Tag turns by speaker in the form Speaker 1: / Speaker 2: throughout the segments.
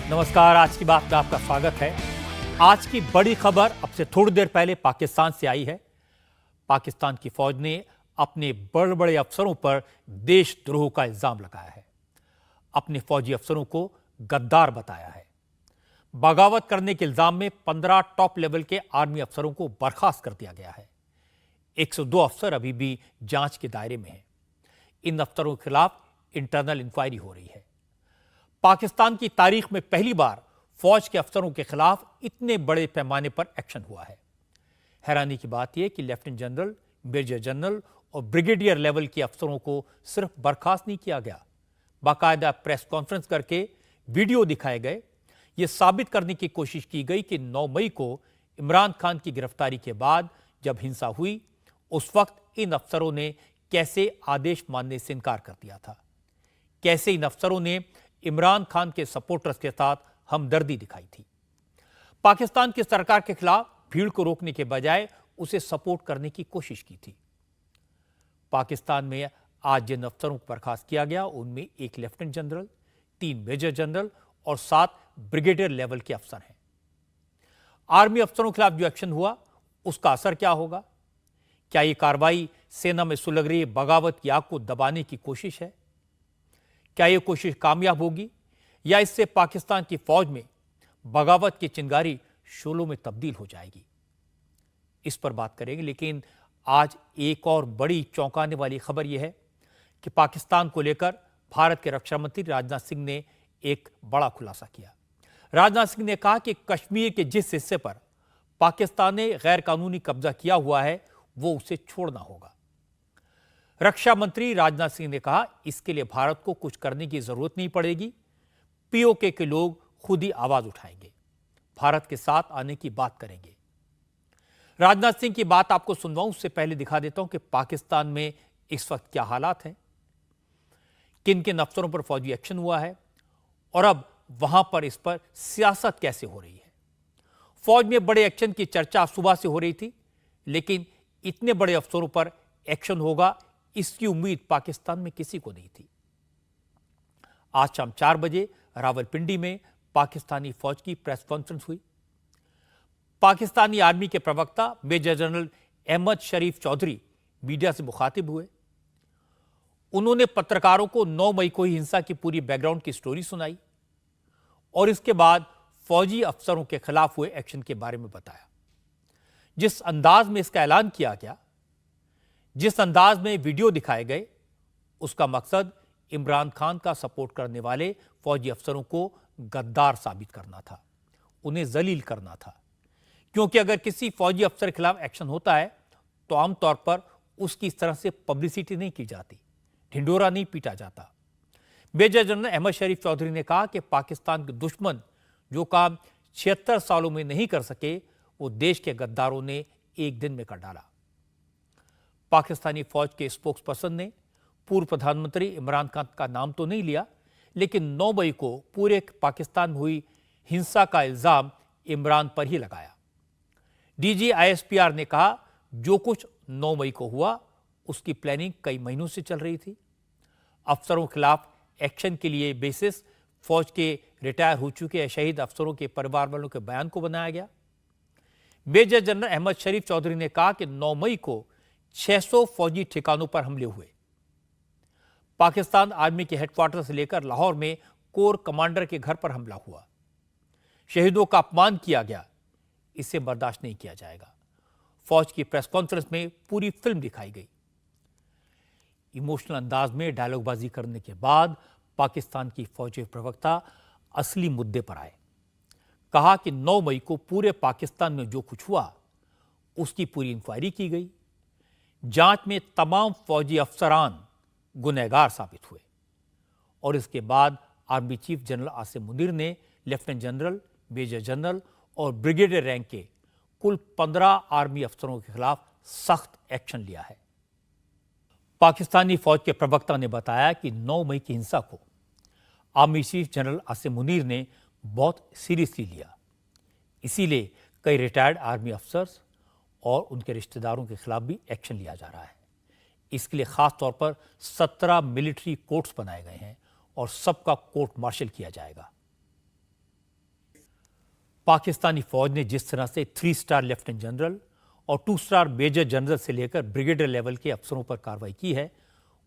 Speaker 1: नमस्कार। आज की बात में आपका स्वागत है। आज की बड़ी खबर अब से थोड़ी देर पहले पाकिस्तान से आई है। पाकिस्तान की फौज ने अपने बड़े बड़े अफसरों पर देशद्रोह का इल्जाम लगाया है। अपने फौजी अफसरों को गद्दार बताया है। बगावत करने के इल्जाम में 15 टॉप लेवल के आर्मी अफसरों को बर्खास्त कर दिया गया है। 102 अफसर अभी भी जांच के दायरे में हैं। इन अफसरों के खिलाफ इंटरनल इंक्वायरी हो रही है। पाकिस्तान की तारीख में पहली बार फौज के अफसरों के खिलाफ इतने बड़े पैमाने पर एक्शन हुआ है। हैरानी की बात यह कि लेफ्टिनेंट जनरल, मेजर जनरल और ब्रिगेडियर लेवल के अफसरों को सिर्फ बर्खास्त नहीं किया गया, बाकायदा प्रेस कॉन्फ्रेंस करके वीडियो दिखाए गए। यह साबित करने की कोशिश की गई कि 9 मई को इमरान खान की गिरफ्तारी के बाद जब हिंसा हुई, उस वक्त इन अफसरों ने कैसे आदेश मानने से इनकार कर दिया था, कैसे इन अफसरों ने इमरान खान के सपोर्टर्स के साथ हमदर्दी दिखाई थी। पाकिस्तान की सरकार के खिलाफ भीड़ को रोकने के बजाय उसे सपोर्ट करने की कोशिश की थी। पाकिस्तान में आज जिन अफसरों को बर्खास्त किया गया उनमें 1 लेफ्टिनेंट जनरल, 3 मेजर जनरल और 7 ब्रिगेडियर लेवल के अफसर हैं। आर्मी अफसरों के खिलाफ जो एक्शन हुआ उसका असर क्या होगा? क्या यह कार्रवाई सेना में सुलग रही बगावत की आग को दबाने की कोशिश है? क्या यह कोशिश कामयाब होगी या इससे पाकिस्तान की फौज में बगावत की चिंगारी शोलों में तब्दील हो जाएगी? इस पर बात करेंगे, लेकिन आज एक और बड़ी चौंकाने वाली खबर यह है कि पाकिस्तान को लेकर भारत के रक्षा मंत्री राजनाथ सिंह ने एक बड़ा खुलासा किया। राजनाथ सिंह ने कहा कि कश्मीर के जिस हिस्से पर पाकिस्तान ने गैर कानूनी कब्जा किया हुआ है वो उसे छोड़ना होगा। रक्षा मंत्री राजनाथ सिंह ने कहा, इसके लिए भारत को कुछ करने की जरूरत नहीं पड़ेगी। पीओके के लोग खुद ही आवाज उठाएंगे, भारत के साथ आने की बात करेंगे। राजनाथ सिंह की बात आपको सुनवाऊं उससे पहले दिखा देता हूं कि पाकिस्तान में इस वक्त क्या हालात हैं, किन किन अफसरों पर फौजी एक्शन हुआ है और अब वहां पर इस पर सियासत कैसे हो रही है। फौज में बड़े एक्शन की चर्चा सुबह से हो रही थी, लेकिन इतने बड़े अफसरों पर एक्शन होगा इसकी उम्मीद पाकिस्तान में किसी को नहीं थी। आज शाम 4 बजे रावलपिंडी में पाकिस्तानी फौज की प्रेस कॉन्फ्रेंस हुई। पाकिस्तानी आर्मी के प्रवक्ता मेजर जनरल अहमद शरीफ चौधरी मीडिया से मुखातिब हुए। उन्होंने पत्रकारों को 9 मई को ही हिंसा की पूरी बैकग्राउंड की स्टोरी सुनाई और इसके बाद फौजी अफसरों के खिलाफ हुए एक्शन के बारे में बताया। जिस अंदाज में इसका ऐलान किया गया, जिस अंदाज में वीडियो दिखाए गए, उसका मकसद इमरान खान का सपोर्ट करने वाले फौजी अफसरों को गद्दार साबित करना था, उन्हें जलील करना था। क्योंकि अगर किसी फौजी अफसर के खिलाफ एक्शन होता है तो आमतौर पर उसकी इस तरह से पब्लिसिटी नहीं की जाती, ढिंडोरा नहीं पीटा जाता। मेजर जनरल अहमद शरीफ चौधरी ने कहा कि पाकिस्तान के दुश्मन जो काम 76 सालों में नहीं कर सके वो देश के गद्दारों ने एक दिन में कर डाला। पाकिस्तानी फौज के स्पोक्स पर्सन ने पूर्व प्रधानमंत्री इमरान खान का नाम तो नहीं लिया, लेकिन 9 मई को पूरे पाकिस्तान में हुई हिंसा का इल्जाम इमरान पर ही लगाया। डीजी आईएसपीआर ने कहा, जो कुछ 9 मई को हुआ उसकी प्लानिंग कई महीनों से चल रही थी। अफसरों के खिलाफ एक्शन के लिए बेसिस फौज के रिटायर हो चुके शहीद अफसरों के परिवार वालों के बयान को बनाया गया। मेजर जनरल अहमद शरीफ चौधरी ने कहा कि 9 मई को 600 फौजी ठिकानों पर हमले हुए। पाकिस्तान आर्मी के हेडक्वार्टर से लेकर लाहौर में कोर कमांडर के घर पर हमला हुआ। शहीदों का अपमान किया गया, इसे बर्दाश्त नहीं किया जाएगा। फौज की प्रेस कॉन्फ्रेंस में पूरी फिल्म दिखाई गई। इमोशनल अंदाज में डायलॉगबाजी करने के बाद पाकिस्तान की फौजी प्रवक्ता असली मुद्दे पर आए। कहा कि 9 मई को पूरे पाकिस्तान में जो कुछ हुआ उसकी पूरी इंक्वायरी की गई। जांच में तमाम फौजी अफसरान गुनहगार साबित हुए और इसके बाद army chief general Asim Munir ने लेफ्टिनेंट जनरल, मेजर जनरल और ब्रिगेडियर रैंक के कुल 15 आर्मी अफसरों के खिलाफ सख्त एक्शन लिया है। पाकिस्तानी फौज के प्रवक्ता ने बताया कि 9 मई की हिंसा को army chief general Asim Munir ने बहुत सीरियसली लिया। इसीलिए कई रिटायर्ड आर्मी अफसर्स और उनके रिश्तेदारों के खिलाफ भी एक्शन लिया जा रहा है। इसके लिए खास तौर पर 17 मिलिट्री कोर्ट्स बनाए गए हैं और सबका कोर्ट मार्शल किया जाएगा। पाकिस्तानी फौज ने जिस तरह से 3 स्टार लेफ्टिनेंट जनरल और 2 स्टार मेजर जनरल से लेकर ब्रिगेडियर लेवल के अफसरों पर कार्रवाई की है,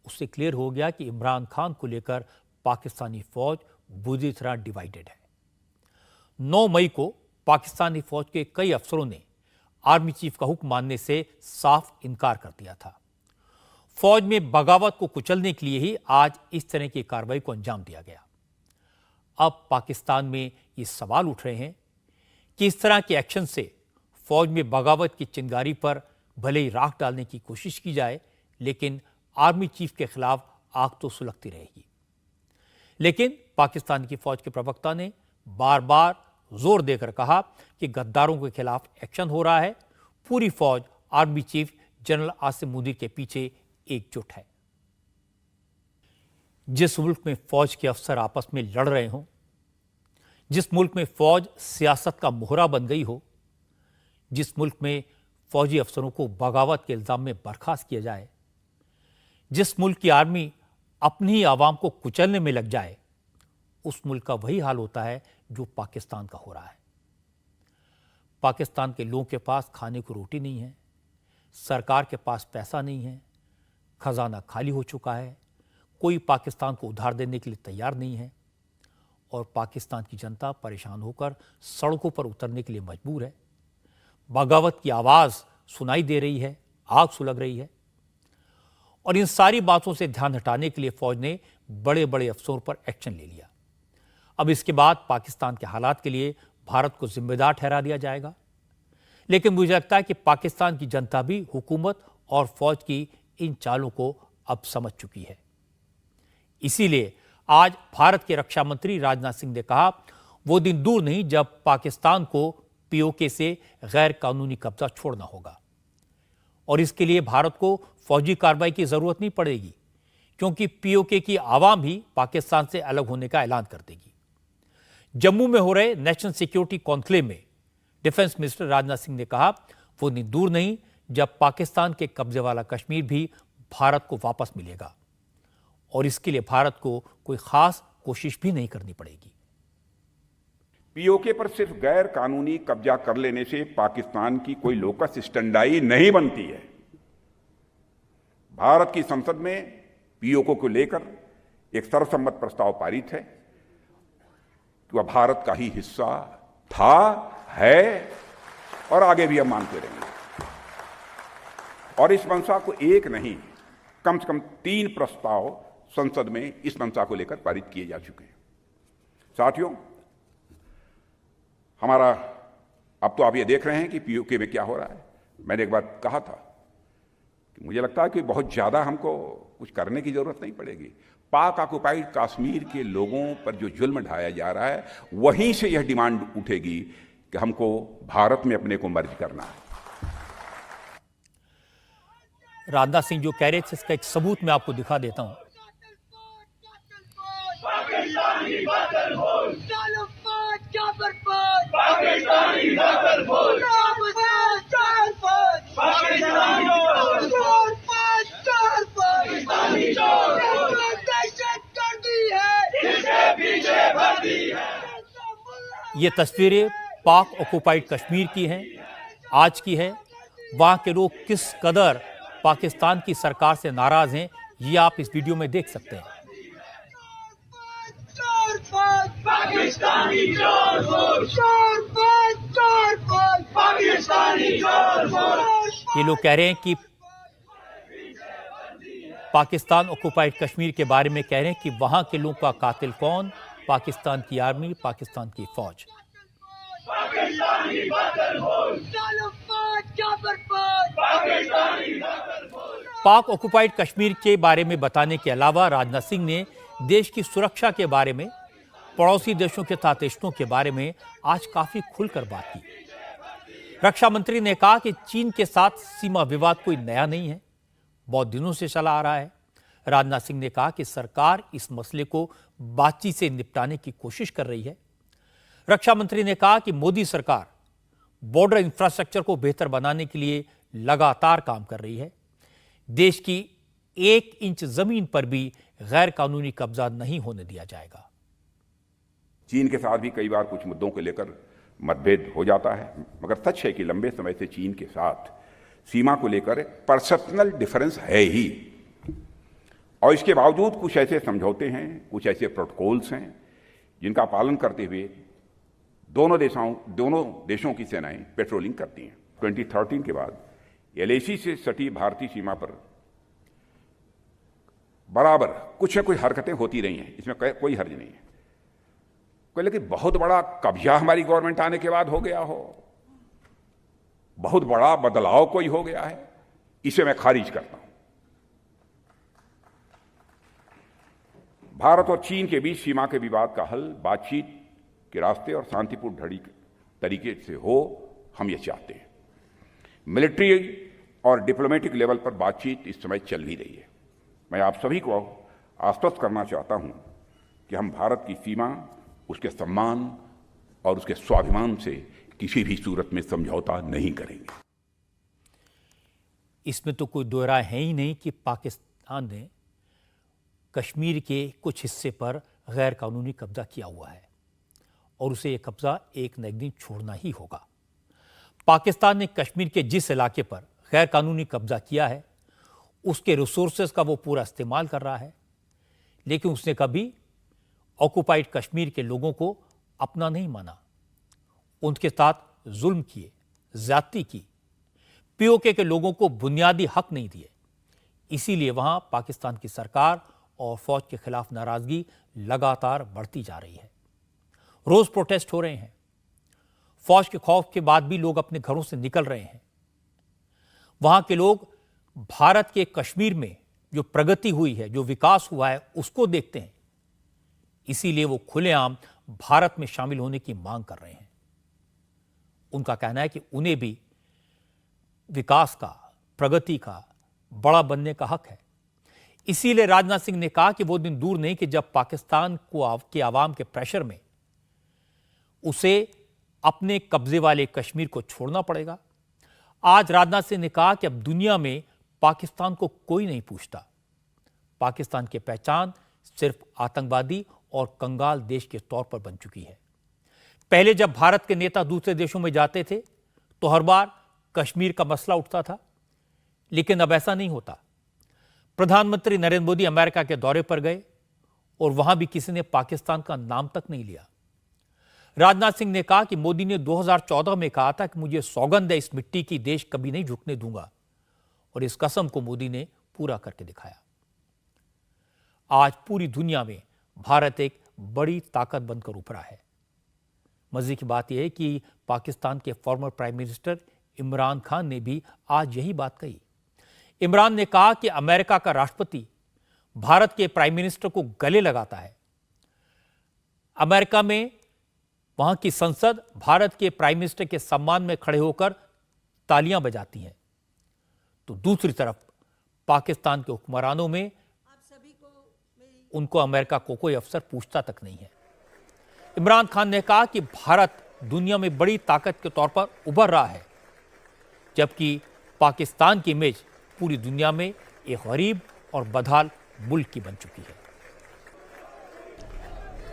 Speaker 1: उससे क्लियर हो गया कि इमरान खान को लेकर पाकिस्तानी फौज बुरी तरह डिवाइडेड है। 9 मई को पाकिस्तानी फौज के कई अफसरों ने आर्मी चीफ का हुक्म मानने से साफ इनकार कर दिया था। फौज में बगावत को कुचलने के लिए ही आज इस तरह की कार्रवाई को अंजाम दिया गया। अब पाकिस्तान में ये सवाल उठ रहे हैं कि इस तरह के एक्शन से फौज में बगावत की चिंगारी पर भले ही राख डालने की कोशिश की जाए, लेकिन आर्मी चीफ के खिलाफ आग तो सुलगती रहेगी। लेकिन पाकिस्तान की फौज के प्रवक्ता ने बार बार जोर देकर कहा कि गद्दारों के खिलाफ एक्शन हो रहा है, पूरी फौज army chief general Asim Munir के पीछे एकजुट है। जिस मुल्क में फौज के अफसर आपस में लड़ रहे हों, जिस मुल्क में फौज सियासत का मोहरा बन गई हो, जिस मुल्क में फौजी अफसरों को बगावत के इल्जाम में बर्खास्त किया जाए, जिस मुल्क की आर्मी अपनी ही आवाम को कुचलने में लग जाए, उस मुल्क का वही हाल होता है जो पाकिस्तान का हो रहा है। पाकिस्तान के लोगों के पास खाने को रोटी नहीं है, सरकार के पास पैसा नहीं है, खजाना खाली हो चुका है, कोई पाकिस्तान को उधार देने के लिए तैयार नहीं है और पाकिस्तान की जनता परेशान होकर सड़कों पर उतरने के लिए मजबूर है। बगावत की आवाज़ सुनाई दे रही है, आग सुलग रही है और इन सारी बातों से ध्यान हटाने के लिए फौज ने बड़े बड़े अफसरों पर एक्शन ले लिया। अब इसके बाद पाकिस्तान के हालात के लिए भारत को जिम्मेदार ठहरा दिया जाएगा, लेकिन मुझे लगता है कि पाकिस्तान की जनता भी हुकूमत और फौज की इन चालों को अब समझ चुकी है। इसीलिए आज भारत के रक्षा मंत्री राजनाथ सिंह ने कहा वो दिन दूर नहीं जब पाकिस्तान को पीओके से गैर कानूनी कब्जा छोड़ना होगा और इसके लिए भारत को फौजी कार्रवाई की जरूरत नहीं पड़ेगी, क्योंकि पीओके की आवाम ही पाकिस्तान से अलग होने का ऐलान कर देगी। जम्मू में हो रहे नेशनल सिक्योरिटी कॉन्क्लेव में डिफेंस मिनिस्टर राजनाथ सिंह ने कहा वो दिन दूर नहीं जब पाकिस्तान के कब्जे वाला कश्मीर भी भारत को वापस मिलेगा और इसके लिए भारत को कोई खास कोशिश भी नहीं करनी पड़ेगी।
Speaker 2: पीओके पर सिर्फ गैर कानूनी कब्जा कर लेने से पाकिस्तान की कोई लोकस स्टैंडाई नहीं बनती है। भारत की संसद में पीओके को लेकर एक सर्वसम्मत प्रस्ताव पारित है कि वह भारत का ही हिस्सा था, है और आगे भी हम मानते रहेंगे। और इस मंशा को एक नहीं, कम से कम 3 प्रस्ताव संसद में इस मंशा को लेकर पारित किए जा चुके हैं। साथियों, हमारा अब तो आप ये देख रहे हैं कि पीओके में क्या हो रहा है। मैंने एक बात कहा था कि मुझे लगता है कि बहुत ज्यादा हमको कुछ करने की जरूरत नहीं पड़ेगी। पाक ऑक्युपाइड कश्मीर के लोगों पर जो जुल्म ढाया जा रहा है, वहीं से यह डिमांड उठेगी कि हमको भारत में अपने को मर्ज करना है।
Speaker 1: राजनाथ सिंह जो कह रहे थे, इसका एक सबूत मैं आपको दिखा देता हूं। ये तस्वीरें पाक ऑक्युपाइड कश्मीर की हैं, आज की है। वहां के लोग किस कदर पाकिस्तान की सरकार से नाराज हैं, ये आप इस वीडियो में देख सकते हैं। ये लोग कह रहे हैं कि पाकिस्तान ऑक्युपाइड कश्मीर के बारे में कह रहे हैं कि वहां के लोगों का कातिल कौन? पाकिस्तान की आर्मी, पाकिस्तान की फौज। पाक ऑक्युपाइड कश्मीर के बारे में बताने के अलावा राजनाथ सिंह ने देश की सुरक्षा के बारे में, पड़ोसी देशों के साथ रिश्तों के बारे में आज काफी खुलकर बात की। रक्षा मंत्री ने कहा कि चीन के साथ सीमा विवाद कोई नया नहीं है, बहुत दिनों से चला आ रहा है। राजनाथ सिंह ने कहा कि सरकार इस मसले को बातचीत से निपटाने की कोशिश कर रही है। रक्षा मंत्री ने कहा कि मोदी सरकार बॉर्डर इंफ्रास्ट्रक्चर को बेहतर बनाने के लिए लगातार काम कर रही है। देश की 1 इंच जमीन पर भी गैर कानूनी कब्जा नहीं होने दिया जाएगा।
Speaker 2: चीन के साथ भी कई बार कुछ मुद्दों को लेकर मतभेद हो जाता है, मगर सच है कि लंबे समय से चीन के साथ सीमा को लेकर पर्सनल डिफरेंस है ही, और इसके बावजूद कुछ ऐसे समझौते हैं, कुछ ऐसे प्रोटोकॉल्स हैं जिनका पालन करते हुए दोनों देशों की सेनाएं पेट्रोलिंग करती हैं। 2013 के बाद LAC से सटी भारतीय सीमा पर बराबर कुछ न कुछ हरकतें होती रही हैं, इसमें कोई हर्ज नहीं है। कोई लेकिन बहुत बड़ा कब्जा हमारी गवर्नमेंट आने के बाद हो गया हो, बहुत बड़ा बदलाव कोई हो गया है, इसे मैं खारिज करता हूं। भारत और चीन के बीच सीमा के विवाद का हल बातचीत के रास्ते और शांतिपूर्ण तरीके से हो, हम ये चाहते हैं। मिलिट्री और डिप्लोमेटिक लेवल पर बातचीत इस समय चल भी रही है। मैं आप सभी को आश्वस्त करना चाहता हूं कि हम भारत की सीमा, उसके सम्मान और उसके स्वाभिमान से किसी भी सूरत में समझौता नहीं करेंगे।
Speaker 1: इसमें तो कोई दो राय है ही नहीं कि पाकिस्तान ने कश्मीर के कुछ हिस्से पर गैर कानूनी कब्जा किया हुआ है और उसे यह कब्जा एक न एक दिन छोड़ना ही होगा। पाकिस्तान ने कश्मीर के जिस इलाके पर गैर कानूनी कब्जा किया है उसके रिसोर्सेज का वो पूरा इस्तेमाल कर रहा है, लेकिन उसने कभी ऑक्युपाइड कश्मीर के लोगों को अपना नहीं माना, उनके साथ जुल्म किए, ज्यादती की, POK के लोगों को बुनियादी हक नहीं दिए। इसीलिए वहां पाकिस्तान की सरकार और फौज के खिलाफ नाराजगी लगातार बढ़ती जा रही है। रोज प्रोटेस्ट हो रहे हैं, फौज के खौफ के बाद भी लोग अपने घरों से निकल रहे हैं। वहां के लोग भारत के कश्मीर में जो प्रगति हुई है, जो विकास हुआ है, उसको देखते हैं। इसीलिए वो खुलेआम भारत में शामिल होने की मांग कर रहे हैं। उनका कहना है कि उन्हें भी विकास का, प्रगति का, बड़ा बनने का हक है। इसीलिए राजनाथ सिंह ने कहा कि वो दिन दूर नहीं कि जब पाकिस्तान के आवाम के प्रेशर में उसे अपने कब्जे वाले कश्मीर को छोड़ना पड़ेगा। आज राजनाथ सिंह ने कहा कि अब दुनिया में पाकिस्तान को कोई नहीं पूछता। पाकिस्तान की पहचान सिर्फ आतंकवादी और कंगाल देश के तौर पर बन चुकी है। पहले जब भारत के नेता दूसरे देशों में जाते थे तो हर बार कश्मीर का मसला उठता था, लेकिन अब ऐसा नहीं होता। प्रधानमंत्री नरेंद्र मोदी अमेरिका के दौरे पर गए और वहां भी किसी ने पाकिस्तान का नाम तक नहीं लिया। राजनाथ सिंह ने कहा कि मोदी ने 2014 में कहा था कि मुझे सौगंध है इस मिट्टी की, देश कभी नहीं झुकने दूंगा, और इस कसम को मोदी ने पूरा करके दिखाया। आज पूरी दुनिया में भारत एक बड़ी ताकत बनकर उभरा है। मजे की बात यह है कि पाकिस्तान के former prime minister Imran Khan ने भी आज यही बात कही। इमरान ने कहा कि अमेरिका का राष्ट्रपति भारत के प्राइम मिनिस्टर को गले लगाता है। अमेरिका में वहां की संसद भारत के प्राइम मिनिस्टर के सम्मान में खड़े होकर तालियां बजाती हैं, तो दूसरी तरफ पाकिस्तान के हुक्मरानों में उनको अमेरिका को कोई अफसर पूछता तक नहीं है। इमरान खान ने कहा कि भारत दुनिया में बड़ी ताकत के तौर पर उभर रहा है, जबकि पाकिस्तान की इमेज पूरी दुनिया में एक गरीब और बदहाल मुल्क की बन चुकी है।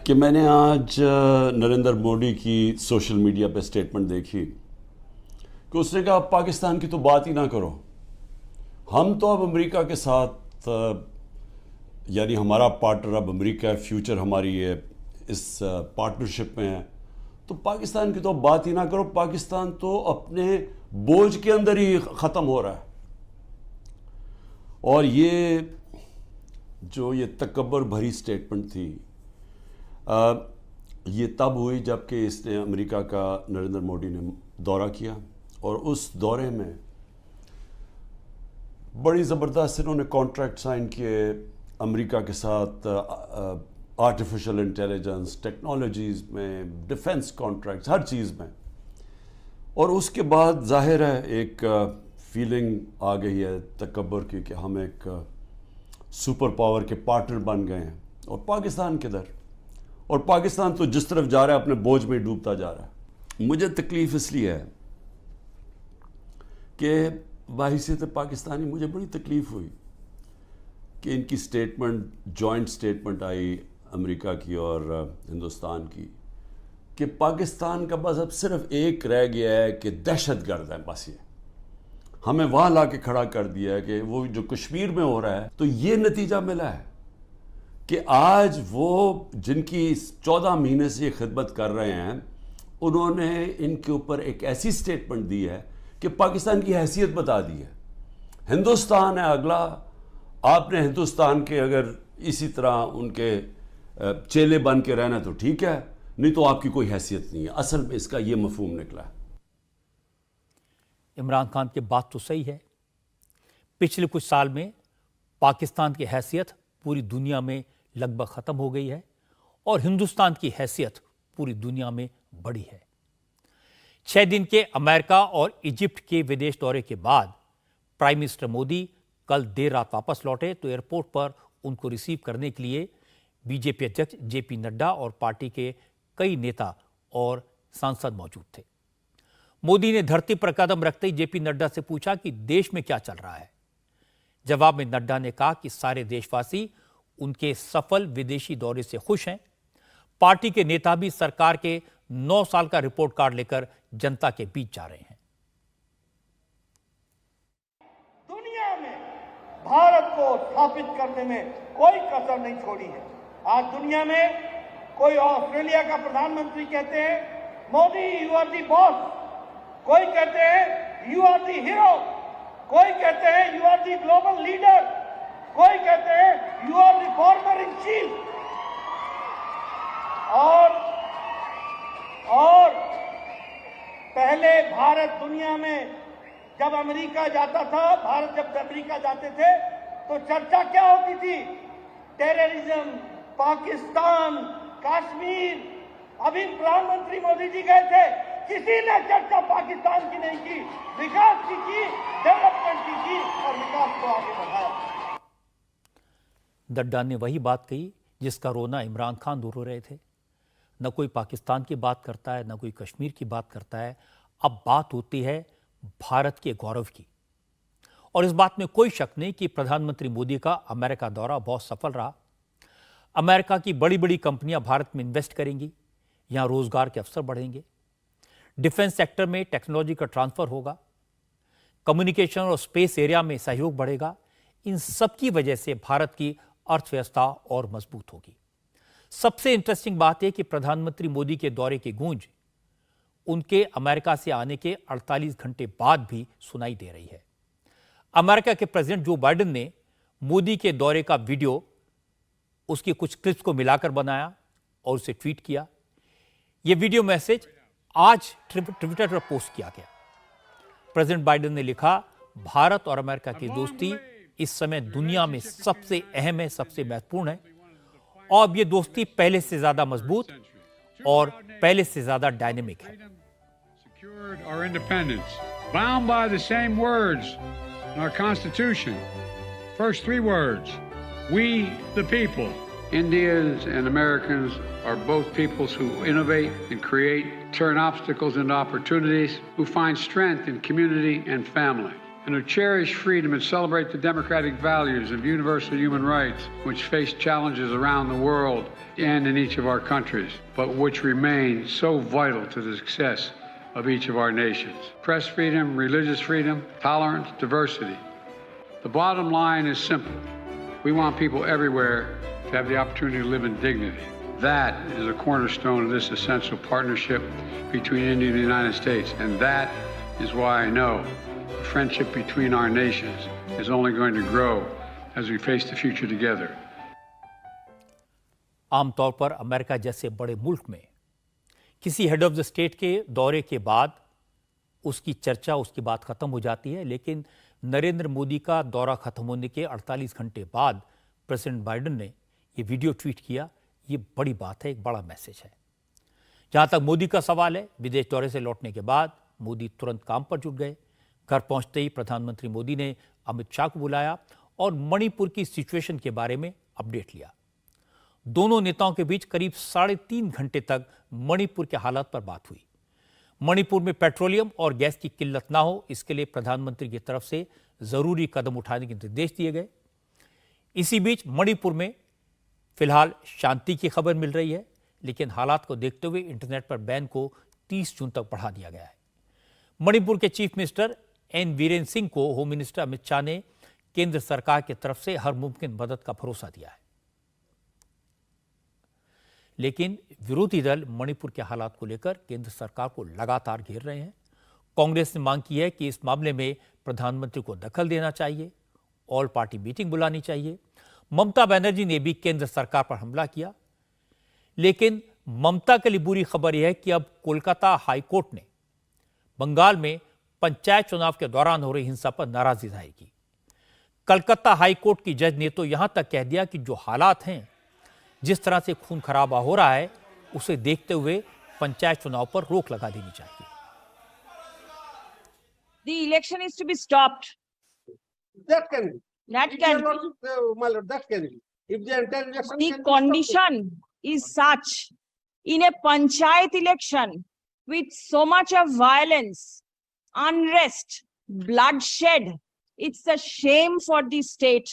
Speaker 3: कि मैंने आज नरेंद्र मोदी की सोशल मीडिया पे स्टेटमेंट देखी कि उसने कहा पाकिस्तान की तो बात ही ना करो, हम तो अब अमेरिका के साथ यानी हमारा पार्टनर अब अमेरिका है, फ्यूचर हमारी है इस पार्टनरशिप में है, तो पाकिस्तान की तो बात ही ना करो, पाकिस्तान तो अपने बोझ के अंदर ही ख़त्म हो रहा है। और ये जो ये तकब्बर भरी स्टेटमेंट थी, ये तब हुई जबकि इसने अमेरिका का नरेंद्र मोदी ने दौरा किया और उस दौरे में बड़ी ज़बरदस्त इन्होंने कॉन्ट्रैक्ट साइन किए अमेरिका के साथ आर्टिफिशियल इंटेलिजेंस टेक्नोलॉजीज़ में, डिफेंस कॉन्ट्रैक्ट्स, हर चीज़ में। और उसके बाद जाहिर है एक फीलिंग आ गई है तकब्बर की कि हम एक सुपर पावर के पार्टनर बन गए हैं और पाकिस्तान किधर, और पाकिस्तान तो जिस तरफ जा रहा है अपने बोझ में डूबता जा रहा है। मुझे तकलीफ़ इसलिए है कि बाहिसियत पाकिस्तानी मुझे बड़ी तकलीफ़ हुई कि इनकी स्टेटमेंट, जॉइंट स्टेटमेंट आई अमेरिका की और हिंदुस्तान की कि पाकिस्तान का बस अब सिर्फ एक रह गया है कि दहशतगर्द है, बस ये हमें वहां ला के खड़ा कर दिया है कि वो जो कश्मीर में हो रहा है। तो ये नतीजा मिला है कि आज वो जिनकी 14 महीने से ये खिदमत कर रहे हैं, उन्होंने इनके ऊपर एक ऐसी स्टेटमेंट दी है कि पाकिस्तान की हैसियत बता दी है। हिंदुस्तान है अगला, आपने हिंदुस्तान के अगर इसी तरह उनके चेले बन के रहना तो ठीक है, नहीं तो आपकी कोई हैसियत नहीं है। असल में इसका ये मफहूम निकला है।
Speaker 1: इमरान खान की बात तो सही है। पिछले कुछ साल में पाकिस्तान की हैसियत पूरी दुनिया में लगभग ख़त्म हो गई है और हिंदुस्तान की हैसियत पूरी दुनिया में बढ़ी है। 6 दिन के अमेरिका और इजिप्ट के विदेश दौरे के बाद प्राइम मिनिस्टर मोदी कल देर रात वापस लौटे तो एयरपोर्ट पर उनको रिसीव करने के लिए बीजेपी अध्यक्ष जेपी नड्डा और पार्टी के कई नेता और सांसद मौजूद थे। मोदी ने धरती पर कदम रखते ही जेपी नड्डा से पूछा कि देश में क्या चल रहा है। जवाब में नड्डा ने कहा कि सारे देशवासी उनके सफल विदेशी दौरे से खुश हैं। पार्टी के नेता भी सरकार के 9 साल का रिपोर्ट कार्ड लेकर जनता के बीच जा रहे हैं।
Speaker 4: दुनिया में भारत को स्थापित करने में कोई कसर नहीं छोड़ी है। आज दुनिया में कोई ऑस्ट्रेलिया का प्रधानमंत्री कहते हैं Modi you are the boss, कोई कहते हैं यू आर दी हीरो, कोई कहते हैं you are the global leader, कोई कहते हैं you are reformer in chief. और पहले भारत दुनिया में जब अमेरिका जाता था, भारत जब अमेरिका जाते थे तो चर्चा क्या होती थी? टेररिज्म, पाकिस्तान, कश्मीर। अभी प्रधानमंत्री मोदी जी गए थे, किसी ने चर्चा पाकिस्तान की नहीं की, विकास की, डेवलपमेंट की और विकास को आगे बढ़ाया।
Speaker 1: नड्डा ने वही बात कही जिसका रोना इमरान खान रो रहे थे। न कोई पाकिस्तान की बात करता है, न कोई कश्मीर की बात करता है। अब बात होती है भारत के गौरव की। और इस बात में कोई शक नहीं कि प्रधानमंत्री मोदी का अमेरिका दौरा बहुत सफल रहा। अमेरिका की बड़ी बड़ी कंपनियां भारत में इन्वेस्ट करेंगी, यहां रोजगार के अवसर बढ़ेंगे, डिफेंस सेक्टर में टेक्नोलॉजी का ट्रांसफर होगा, कम्युनिकेशन और स्पेस एरिया में सहयोग बढ़ेगा। इन सब की वजह से भारत की अर्थव्यवस्था और मजबूत होगी। सबसे इंटरेस्टिंग बात यह कि प्रधानमंत्री मोदी के दौरे की गूंज उनके अमेरिका से आने के 48 घंटे बाद भी सुनाई दे रही है। अमेरिका के प्रेसिडेंट जो बाइडेन ने मोदी के दौरे का वीडियो उसकी कुछ क्लिप्स को मिलाकर बनाया और उसे ट्वीट किया। यह वीडियो मैसेज आज ट्विटर पर पोस्ट किया गया। प्रेसिडेंट बाइडेन ने लिखा, भारत और अमेरिका की दोस्ती इस समय दुनिया में सबसे अहम है, सबसे महत्वपूर्ण है और अब ये दोस्ती पहले से ज्यादा मजबूत और पहले से ज्यादा डायनेमिक है।
Speaker 5: Secured our independence, bound by the same words in our Constitution. First 3 words, we the people. Indians and Americans are both peoples who innovate and create, turn obstacles into opportunities, who find strength in community and family, and who cherish freedom and celebrate the democratic values of universal human rights, which face challenges around the world and in each of our countries, but which remain so vital to the success of each of our nations. Press freedom, religious freedom, tolerance, diversity. The bottom line is simple. We want people everywhere to have the opportunity to live in dignity. That is a cornerstone of this essential partnership between India and the United States, and that is why I know the friendship between our nations is only going to grow as we face the future together.
Speaker 1: आमतौर पर America जैसे बड़े मुल्क में किसी head of the state के दौरे के बाद उसकी चर्चा, उसकी बात खत्म हो जाती है, लेकिन नरेंद्र मोदी का दौरा खत्म होने के 48 घंटे बाद प्रेसिडेंट बाइडेन ने यह वीडियो ट्वीट किया। ये बड़ी बात है, एक बड़ा मैसेज है। जहां तक मोदी का सवाल है, विदेश दौरे से लौटने के बाद मोदी तुरंत काम पर जुट गए। घर पहुंचते ही प्रधानमंत्री मोदी ने अमित शाह को बुलाया और मणिपुर की सिचुएशन के बारे में अपडेट लिया। दोनों नेताओं के बीच करीब 3.5 घंटे तक मणिपुर के हालात पर बात हुई। मणिपुर में पेट्रोलियम और गैस की किल्लत ना हो, इसके लिए प्रधानमंत्री की तरफ से जरूरी कदम उठाने के निर्देश दिए गए। इसी बीच मणिपुर में फिलहाल शांति की खबर मिल रही है, लेकिन हालात को देखते हुए इंटरनेट पर बैन को 30 जून तक बढ़ा दिया गया है। मणिपुर के chief minister N Virendra Singh को होम मिनिस्टर अमित शाह ने केंद्र सरकार की तरफ से हर मुमकिन मदद का भरोसा दिया है, लेकिन विरोधी दल मणिपुर के हालात को लेकर केंद्र सरकार को लगातार घेर रहे हैं। कांग्रेस ने मांग की है कि इस मामले में प्रधानमंत्री को दखल देना चाहिए, ऑल पार्टी मीटिंग बुलानी चाहिए। ममता बनर्जी ने भी केंद्र सरकार पर हमला किया, लेकिन ममता के लिए बुरी खबर यह है कि अब कोलकाता हाईकोर्ट ने बंगाल में पंचायत चुनाव के दौरान हो रही हिंसा पर नाराजगी जाहिर की। कलकत्ता हाईकोर्ट की जज ने तो यहां तक कह दिया कि जो हालात हैं, जिस तरह से खून खराबा हो रहा है, उसे देखते हुए पंचायत चुनाव पर रोक लगा देनी चाहिए।
Speaker 6: The election is to be stopped.
Speaker 4: That can be.
Speaker 6: That
Speaker 4: If
Speaker 6: can
Speaker 4: they are not, my lord, that can be. If the entire election
Speaker 6: the
Speaker 4: can be
Speaker 6: condition is such in a panchayat election with so much of violence, unrest, bloodshed. It's a shame for the state.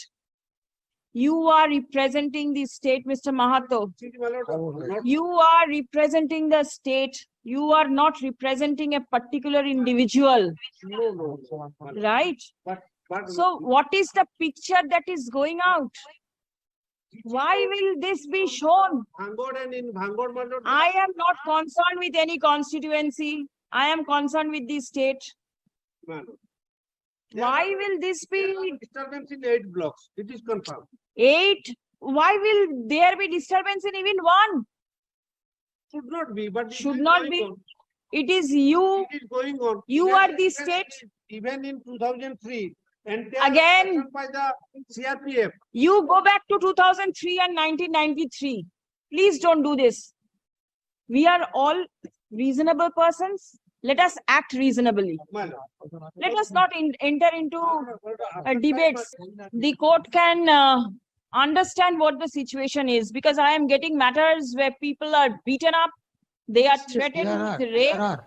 Speaker 6: You are representing the state, Mr. Mahato.
Speaker 4: stopped, my lord, not
Speaker 6: You are representing the state. You are not representing a particular individual,
Speaker 4: no, my lord.
Speaker 6: right?
Speaker 4: But
Speaker 6: So what is the picture that is going out? Why will this be shown?
Speaker 4: Bhangod and in Bhangod, my lord.
Speaker 6: I am not concerned with any constituency. I am concerned with the state.
Speaker 4: my lord.
Speaker 6: Why will this
Speaker 4: There
Speaker 6: be
Speaker 4: are disturbance in 8 blocks. It is confirmed.
Speaker 6: 8? Why will there be disturbance in even one?
Speaker 4: Should not be, but it
Speaker 6: Should
Speaker 4: is
Speaker 6: not
Speaker 4: going
Speaker 6: be.
Speaker 4: on.
Speaker 6: It is you.
Speaker 4: It is going on.
Speaker 6: You
Speaker 4: Even-
Speaker 6: are the
Speaker 4: even-
Speaker 6: state.
Speaker 4: Even in 2003, and
Speaker 6: Again.
Speaker 4: by the CRPF.
Speaker 6: You go back to 2003 and 1993. Please don't do this. We are all reasonable persons. Let us act reasonably.
Speaker 4: My lord.
Speaker 6: Let us not enter into debates. The court can understand what the situation is, because I am getting matters where people are beaten up, they are threatened with rape.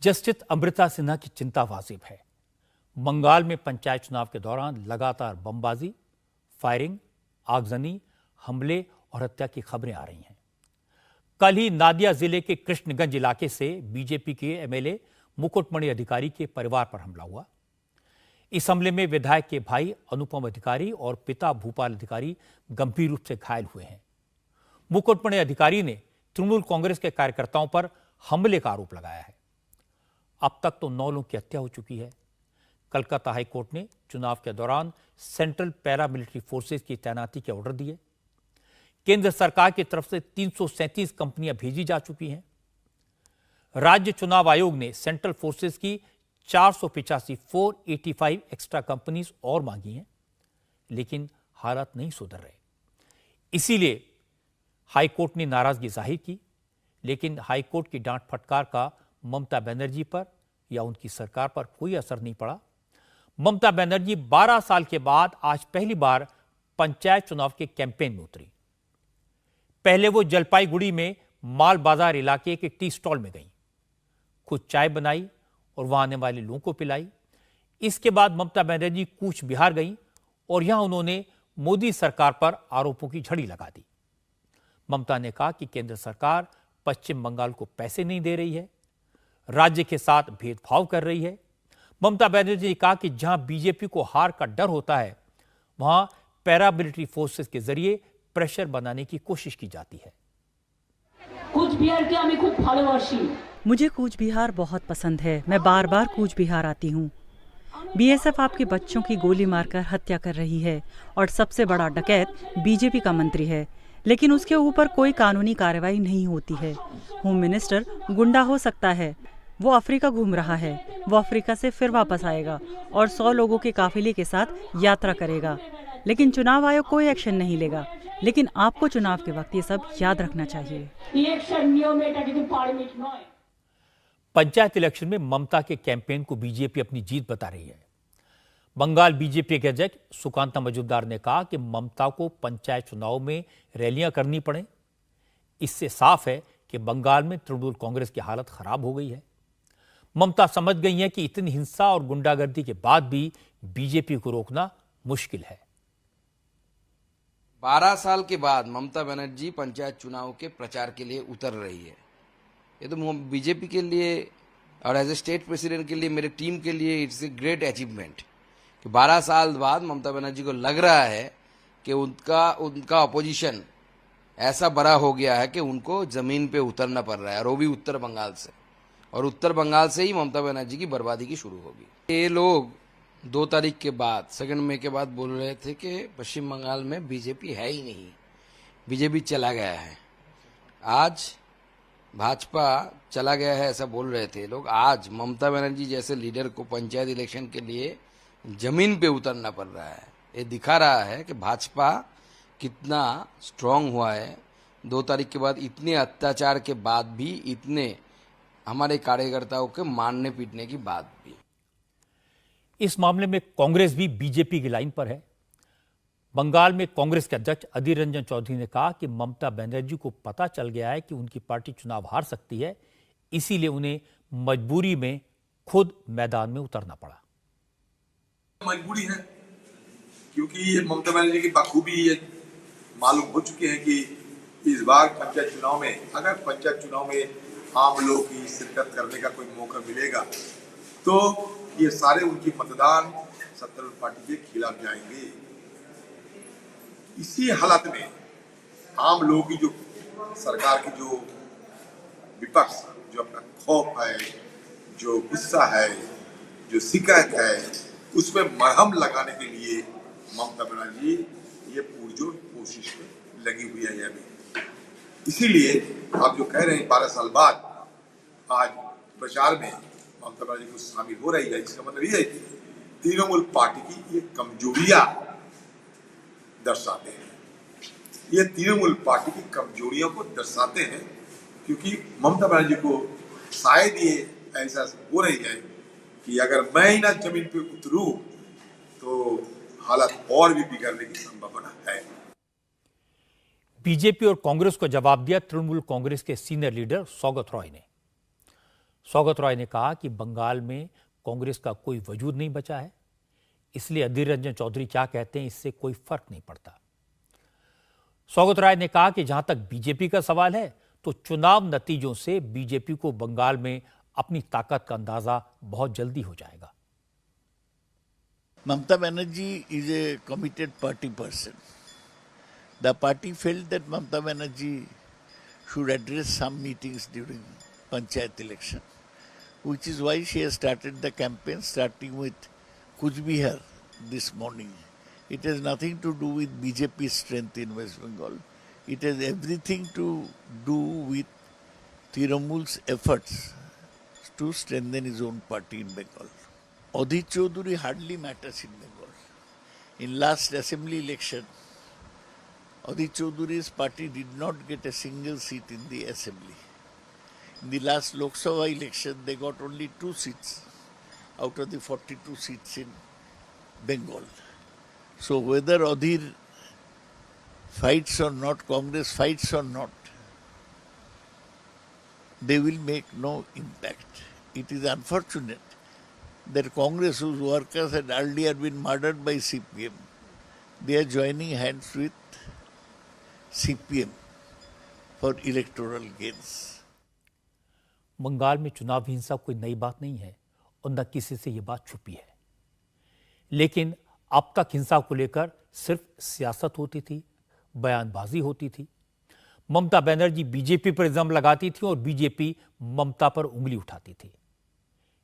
Speaker 1: Justice Amrita Sinha की चिंता वाजिब है। बंगाल में पंचायत चुनाव के दौरान लगातार बमबाजी, firing, आगजनी, हमले और हत्या की खबरें आ रही हैं। कल ही नादिया जिले के कृष्णगंज इलाके से बीजेपी के एमएलए मुकुटमणि अधिकारी के परिवार पर हमला हुआ। इस हमले में विधायक के भाई अनुपम अधिकारी और पिता भूपाल अधिकारी गंभीर रूप से घायल हुए हैं। मुकुटमणि अधिकारी ने तृणमूल कांग्रेस के कार्यकर्ताओं पर हमले का आरोप लगाया है। अब तक तो 9 लोगों की हत्या हो चुकी है। कलकत्ता हाईकोर्ट ने चुनाव के दौरान सेंट्रल पैरामिलिट्री फोर्सेस की तैनाती के ऑर्डर दिए। केंद्र सरकार की तरफ से 337 कंपनियां भेजी जा चुकी हैं। राज्य चुनाव आयोग ने सेंट्रल फोर्सेस की 485 एक्स्ट्रा कंपनीज और मांगी हैं, लेकिन हालात नहीं सुधर रहे। इसीलिए हाईकोर्ट ने नाराजगी जाहिर की, लेकिन हाईकोर्ट की डांट फटकार का ममता बनर्जी पर या उनकी सरकार पर कोई असर नहीं पड़ा। ममता बनर्जी 12 साल के बाद आज पहली बार पंचायत चुनाव के कैंपेन में उतरी। पहले वो जलपाईगुड़ी में माल बाजार इलाके के टी स्टॉल में गई, खुद चाय बनाई और वहां आने वाले लोगों को पिलाई। इसके बाद ममता बनर्जी कूच बिहार गई और यहां उन्होंने मोदी सरकार पर आरोपों की झड़ी लगा दी। ममता ने कहा कि केंद्र सरकार पश्चिम बंगाल को पैसे नहीं दे रही है, राज्य के साथ भेदभाव कर रही है। ममता बनर्जी ने कहा कि जहां बीजेपी को हार का डर होता है, वहां पैरामिलिट्री फोर्सेस के जरिए प्रेशर बनाने की कोशिश की जाती है।
Speaker 7: मुझे कूच बिहार बहुत पसंद है। मैं बार बार कूच बिहार आती हूँ। बीएसएफ आपके बच्चों की गोली मारकर हत्या कर रही है और सबसे बड़ा डकैत बीजेपी का मंत्री है, लेकिन उसके ऊपर कोई कानूनी कार्रवाई नहीं होती है। होम मिनिस्टर गुंडा हो सकता है, वो अफ्रीका घूम रहा है, वो अफ्रीका से फिर वापस आएगा और 100 लोगों के काफिले के साथ यात्रा करेगा, लेकिन चुनाव आयोग कोई एक्शन नहीं लेगा। लेकिन आपको चुनाव के वक्त ये सब याद रखना चाहिए।
Speaker 1: पंचायत इलेक्शन में ममता के कैंपेन को बीजेपी अपनी जीत बता रही है। बंगाल बीजेपी के अध्यक्ष सुकांता मजूमदार ने कहा कि ममता को पंचायत चुनाव में रैलियां करनी पड़े। इससे साफ है कि बंगाल में तृणमूल कांग्रेस की हालत खराब हो गई है। ममता समझ गई है कि इतनी हिंसा और गुंडागर्दी के बाद भी बीजेपी को रोकना मुश्किल है।
Speaker 8: 12 साल के बाद ममता बनर्जी पंचायत चुनाव के प्रचार के लिए उतर रही है। ये तो बीजेपी के लिए और एज ए स्टेट प्रेसिडेंट के लिए, मेरे टीम के लिए इट्स ए ग्रेट अचीवमेंट कि 12 साल बाद ममता बनर्जी को लग रहा है कि उनका अपोजिशन ऐसा बड़ा हो गया है कि उनको जमीन पे उतरना पड़ रहा है, और वो भी उत्तर बंगाल से, और उत्तर बंगाल से ही ममता बनर्जी की बर्बादी की शुरू होगी। ये लोग 2 तारीख के बाद, 2 मई के बाद बोल रहे थे कि पश्चिम बंगाल में बीजेपी है ही नहीं, बीजेपी चला गया है। आज भाजपा चला गया है ऐसा बोल रहे थे लोग, आज ममता बनर्जी जैसे लीडर को पंचायत इलेक्शन के लिए जमीन पे उतरना पड़ रहा है। ये दिखा रहा है कि भाजपा कितना स्ट्रांग हुआ है। 2 तारीख के बाद इतने अत्याचार के बाद भी, इतने हमारे कार्यकर्ताओं के मारने पीटने की बात भी।
Speaker 1: इस मामले में कांग्रेस भी बीजेपी की लाइन पर है। बंगाल में कांग्रेस के अध्यक्ष अधीर रंजन चौधरी ने कहा कि ममता बनर्जी को पता चल गया है कि उनकी पार्टी चुनाव हार सकती है, इसीलिए उन्हें मजबूरी में खुद मैदान में उतरना पड़ा।
Speaker 9: मजबूरी है क्योंकि ममता बनर्जी की बखूबी ये मालूम हो चुके हैं कि इस बार पंचायत चुनाव में, अगर पंचायत चुनाव में आम लोगों की शिरकत करने का कोई मौका मिलेगा तो ये सारे उनकी मतदान सत्तारूढ़ पार्टी के खिलाफ जाएंगे। इसी हालत में आम लोगों की जो सरकार की जो विपक्ष, जो अपना खौफ है, जो गुस्सा है, जो शिकायत है, उसमें मरहम लगाने के लिए ममता बनर्जी ये पुरजोर कोशिश में लगी हुई है। अभी इसीलिए आप जो कह रहे हैं 12 साल बाद आज प्रचार में ममता बनर्जी को शामिल हो रही है, इसका मतलब ये है कि तृणमूल पार्टी की ये कमजोरियां दर्शाते हैं। ये तृणमूल पार्टी की कमजोरियों को दर्शाते हैं क्योंकि ममता बनर्जी को शायद ये ऐसा हो रही है कि अगर मैं ही ना जमीन पे उतरूं तो हालात और भी बिगड़ने की संभावना है।
Speaker 1: बीजेपी और कांग्रेस को जवाब दिया तृणमूल कांग्रेस के सीनियर लीडर सौगत रॉय ने। सौगत रॉय ने कहा कि बंगाल में कांग्रेस का कोई वजूद नहीं बचा है, इसलिए अधीर रंजन चौधरी क्या कहते हैं इससे कोई फर्क नहीं पड़ता। सौगत रॉय ने कहा कि जहां तक बीजेपी का सवाल है तो चुनाव नतीजों से बीजेपी को बंगाल में अपनी ताकत का अंदाजा बहुत जल्दी हो जाएगा।
Speaker 10: Mamata Banerjee is a committed party person. The party felt that Mamata Banerjee should address some meetings during Panchayat election, which is why she has started the campaign, starting with Kuch Bihar this morning. It has nothing to do with BJP's strength in West Bengal. It has everything to do with Trinamool's efforts to strengthen his own party in Bengal. Adhir Chaudhary hardly matters in Bengal. In last assembly election, Adhir Chaudhary's party did not get a single seat in the assembly. In the last Lok Sabha election, they got only 2 seats out of the 42 seats in Bengal. So whether Adhir fights or not, Congress fights or not, they will make no impact. It is unfortunate that Congress, whose workers had earlier been murdered by CPM, they are joining hands with CPM for electoral gains.
Speaker 1: Bengal में चुनाव हिंसा कोई नई बात नहीं है और न किसी से ये बात छुपी है, लेकिन अब तक हिंसा को लेकर सिर्फ सियासत होती थी, बयानबाजी होती थी। ममता बनर्जी बीजेपी पर इल्जाम लगाती थी और बीजेपी ममता पर उंगली उठाती थी।